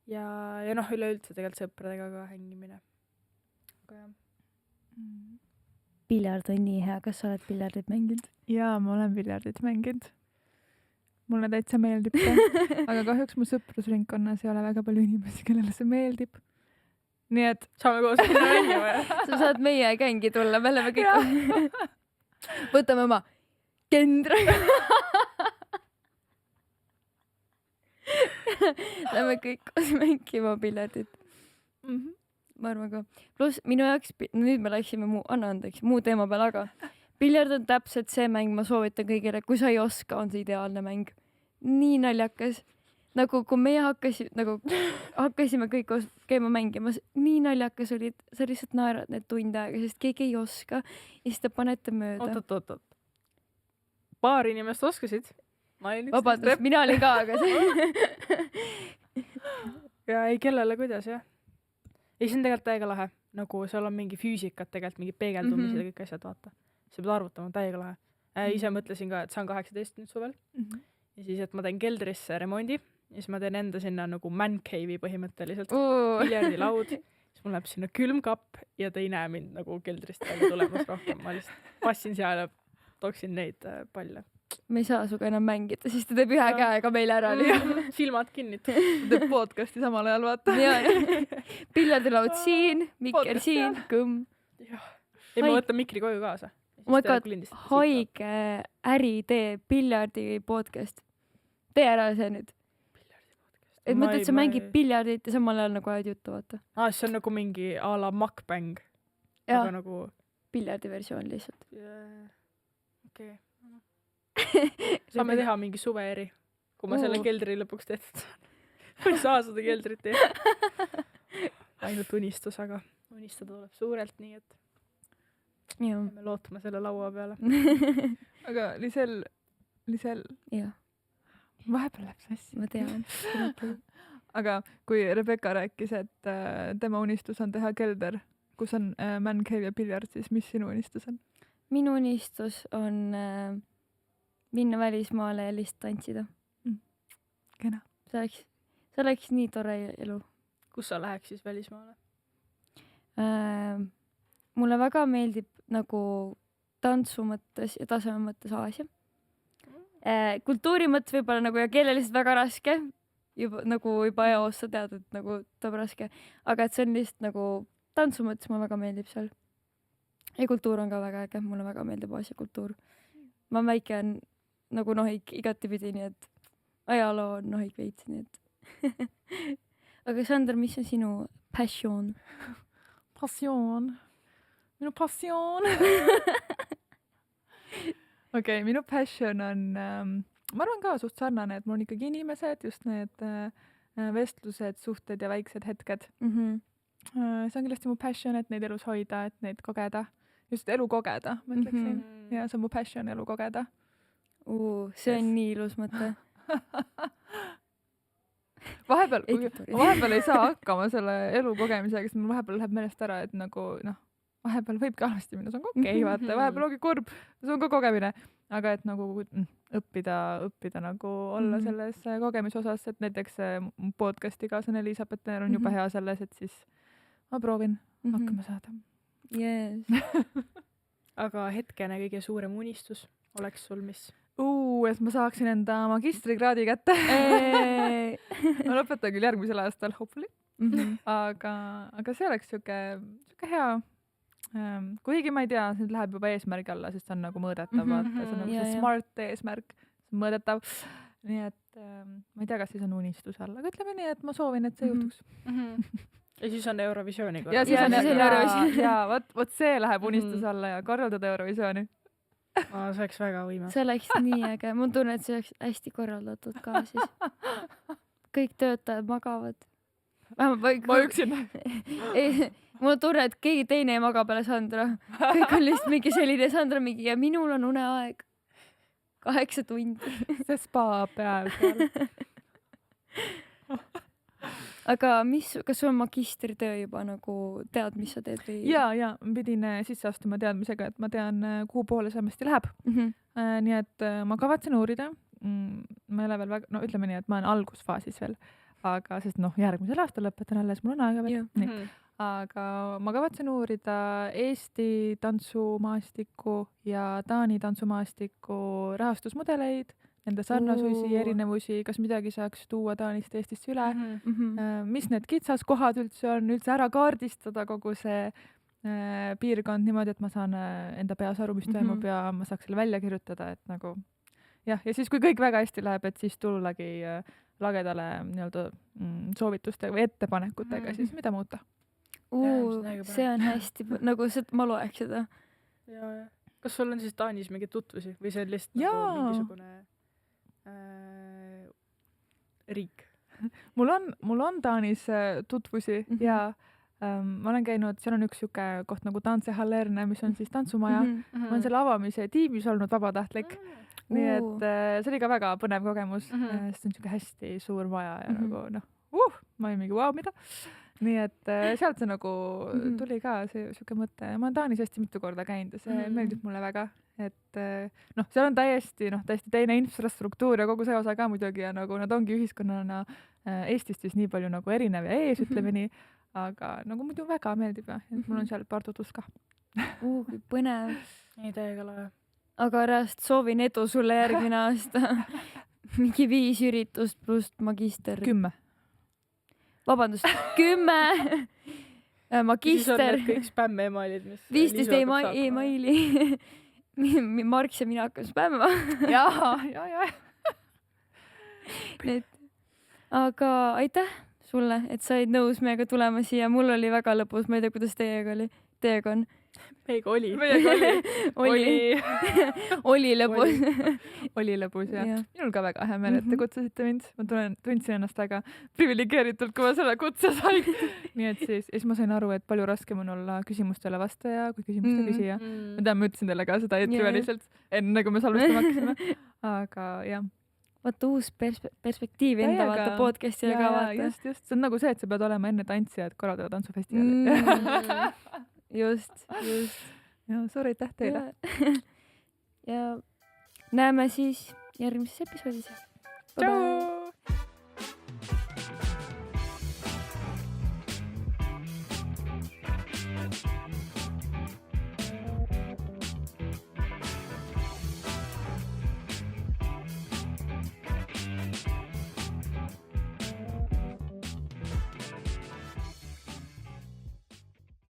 Speaker 3: ja üleüldse tegelikult sõpradega ka hängimine. Aga jah.
Speaker 1: Piljard on nii hea, kas sa oled piljardit mänginud?
Speaker 2: Jaa, ma olen piljardit mänginud. Mulle täitsa meeldib ka. Aga kahjuks mu sõprusringkonnas ei ole väga palju inimesi, kellele see meeldib. Nii et
Speaker 3: saame koos minna mängima ja
Speaker 1: sa saad meie gängi tulla, me oleme kõik võtame oma Kendra. Lähme kõik koos mängima piljardit. Ma arvan ka. Pluss minu jaoks, nüüd me läksime muu teema peale, aga piljard on täpselt see mäng, ma soovitan kõigile, kui sa ei oska, on see ideaalne mäng. Nii naljakas. Nagu kui meie hakkasime kõik koos käima mängimas, nii naljakas olid, sa lihtsalt naerad need tund aega, sest keegi ei oska ja siis te panete mööda.
Speaker 3: Oot. Paar inimest oskasid.
Speaker 1: Vabandust, mina olin ka, aga see.
Speaker 3: Ja ei kellele kuidas, jah. Ei, see on tegelikult täiega lahe. Nagu seal on mingi füüsikat, tegelikult mingi peegeldumised ja kõik asjad, vaata. Sa pead arvutama, täiega lahe. Ise mõtlesin ka, et saan 18 nüüd suvel. Ja siis, et ma teen keldrisse remondi. Ja siis ma teen enda sinna nagu man cave'i põhimõtteliselt. Piljardilaud. Siis mul läheb sinna külmkapp ja te ei näe mind nagu keldrist välja tulemas rohkem. Ma lihtsalt passin seal ja toksin neid palle.
Speaker 1: Me ei saa suga enam mängida, siis ta teeb ühe käega meile ära.
Speaker 3: Silmad kinni.
Speaker 2: teeb podcasti samal ajal, vaata.
Speaker 1: Piljardilaud siin, mikker siin, kõmm.
Speaker 3: Ei, ma võtan mikri koju kaasa.
Speaker 1: Haige äriidee, piljardi podcast. Tee ära see nüüd. Et mõtled, et sa mängid piljardit ja samal ajal nagu ajad juttu, vaata.
Speaker 3: See on nagu mingi a la mukbang.
Speaker 1: Jaa,
Speaker 3: nagu
Speaker 1: piljardi versioon lihtsalt.
Speaker 3: Okei. Saame teha mingi suveeri, kui ma selle keldri lõpuks tehtud saan. Ma ei saa seda keldrit teha. Ainult unistus, aga unistada tuleb suurelt, nii et me lootame selle laua peale.
Speaker 2: Aga Lisel.
Speaker 1: Jah.
Speaker 2: Vahepeal läheb sassi.
Speaker 1: Ma tean.
Speaker 2: Aga kui Rebecca rääkis, et tema unistus on teha kelder, kus on man cave ja piljard, siis mis sinu unistus on?
Speaker 1: Minu unistus on minna välismaale ja lihtsalt tantsida.
Speaker 2: Kena.
Speaker 1: See oleks nii tore elu.
Speaker 3: Kus sa läheks siis välismaale?
Speaker 1: Mulle väga meeldib nagu tantsu mõttes ja taseme mõttes Aasia. Kultuuri mõttes võib-olla nagu ja keeleliselt väga raske. Juba eos sa tead, et nagu tuleb raske. Aga et see on lihtsalt nagu tantsu mõttes mulle väga meeldib seal. Ja kultuur on ka väga äge. Mulle väga meeldib Aasia kultuur. Ma väike on nagu nohik igatipidi, nii et ajaloo on nohik veits, nii et. Aga Sander, mis on sinu passion?
Speaker 2: Minu passion. Okei, minu passion on, ma arvan ka suht sarnane, et mul on ikkagi inimesed, just need vestlused, suhted ja väiksed hetked. See on kindlasti mu passion, et neid elus hoida, et neid kogeda. Just elu kogeda, ma ütleksin. Ja see on mu passion, elu kogeda.
Speaker 1: See on nii ilus mõte.
Speaker 2: Vahepeal ei saa hakkama selle elu kogemisega, sest mul vahepeal läheb meelest ära, et nagu vahepeal võibki halvasti minna, see on okei, vaata, vahepeal ongi kurb, see on ka kogemine, aga et nagu õppida nagu olla selles kogemise osas, et näiteks podcasti kaaslane Elisabeth on juba hea selles, et siis ma proovin hakkama saada.
Speaker 1: Yes.
Speaker 3: Aga hetkene kõige suurem unistus oleks sul mis?
Speaker 2: Et ma saaksin enda magistrikraadi kätte. Ma lõpetan küll järgmisel aastal, hopefully. Aga see oleks siuke hea. Kuigi ma ei tea, see läheb juba eesmärgi alla, sest see on nagu mõõdetav, vaata, see on nagu see smart eesmärk, see on mõõdetav. Nii et ma ei tea, kas siis on unistuse all, aga ütleme nii, et ma soovin, et see juhtuks.
Speaker 3: Ja siis on Eurovisiooni korraldada.
Speaker 2: Ja siis on Eurovisiooni. Ja võt see läheb unistuse alla ja korraldada Eurovisiooni.
Speaker 3: See oleks väga võimas.
Speaker 1: See oleks nii äge. Mul tunne, et see oleks hästi korraldatud ka siis. Kõik töötajad magavad.
Speaker 2: Ma üksinda.
Speaker 1: Mul tunne, et keegi teine ei maga peale Sandra. Kõik on lihtsalt mingi selline Sandra mingi ja minul on uneaeg 8 tundi.
Speaker 2: See spa peal seal.
Speaker 1: aga kas sul on magistritöö juba nagu tead, mis sa teed või?
Speaker 2: ja ma pidin sisse astuma teadmisega, et ma tean, kuhu poole see hästi läheb. Nii et ma kavatsen uurida. Ma ei ole veel väga, no ütleme nii, et ma olen algusfaasis veel, aga sest järgmisel aastal lõpetan alles, mul on aega veel. Nii. Aga ma kavatsen uurida Eesti tantsumaastikku ja Taani tantsumaastikku rahastusmudeleid, nende sarnasusi, erinevusi, kas midagi saaks tuua Taanist Eestisse üle, mis need kitsaskohad üldse on, üldse ära kaardistada kogu see piirkond niimoodi, et ma saan enda peas aru, mis toimub ja ma saaks selle välja kirjutada, et nagu jah, ja siis kui kõik väga hästi läheb, et siis tullagi lagedale nii-öelda soovituste või ettepanekutega, siis mida muuta.
Speaker 1: See on hästi, nagu ma loeks seda.
Speaker 3: Ja. Kas sul on siis Taanis mingeid tutvusi või see on lihtsalt nagu mingisugune riik?
Speaker 2: Mul on Taanis tutvusi ja ma olen käinud, seal on üks siuke koht nagu Tantsehallerne, mis on siis tantsumaja. Ma olen selle avamise tiimis olnud vabatahtlik. Nii et see oli ka väga põnev kogemus, sest see on siuke hästi suur maja ja nagu ma olin mingi mida. Nii et sealt see nagu tuli ka see siuke mõte. Ma olen Taanis hästi mitu korda käinud ja see meeldib mulle väga. Et seal on täiesti teine infrastruktuur ja kogu see osa ka muidugi ja nagu nad ongi ühiskonnana Eestist siis nii palju nagu erinev ja ees, ütleme nii. Aga nagu muidu väga meeldib ja mul on seal paar tutvust ka.
Speaker 1: Kui põnev.
Speaker 3: Ei täiega lahe.
Speaker 1: Aga Rast soovin edu sulle järgmine aasta. Mingi 5 üritust pluss magister.
Speaker 2: 10.
Speaker 1: Vabandust, 10! Magister.
Speaker 3: Siis on need kõik spämm-emailid, mis
Speaker 1: 15 emaili. Marks ja mina hakkame spämmima.
Speaker 2: Ja.
Speaker 1: Aga aitäh sulle, et said nõus meiega tulema siia. Mul oli väga lõbus, ma ei tea, kuidas teiega on.
Speaker 3: Meiega oli.
Speaker 1: Oli lõbus.
Speaker 2: Oli lõbus, jah. Minul ka väga hea meel, et te kutsusite mind. Ma tundsin ennast väga privilegeeritult, kui ma selle kutse sain. Nii et siis ma sain aru, et palju raskem on olla küsimustele vastaja kui küsimuste küsija. Ma tean, ma ütlesin teile ka seda eetriväliselt, enne kui me salvestama hakkasime. Aga jah.
Speaker 1: Vaata uus perspektiiv enda vaata podcastile ka vaata.
Speaker 2: Just. See on nagu see, et sa pead olema enne tantsija, et korraldada tantsufestivali.
Speaker 1: Just.
Speaker 2: Ja suur aitäh teile.
Speaker 1: Ja näeme siis järgmises episoodis.
Speaker 3: Tšau!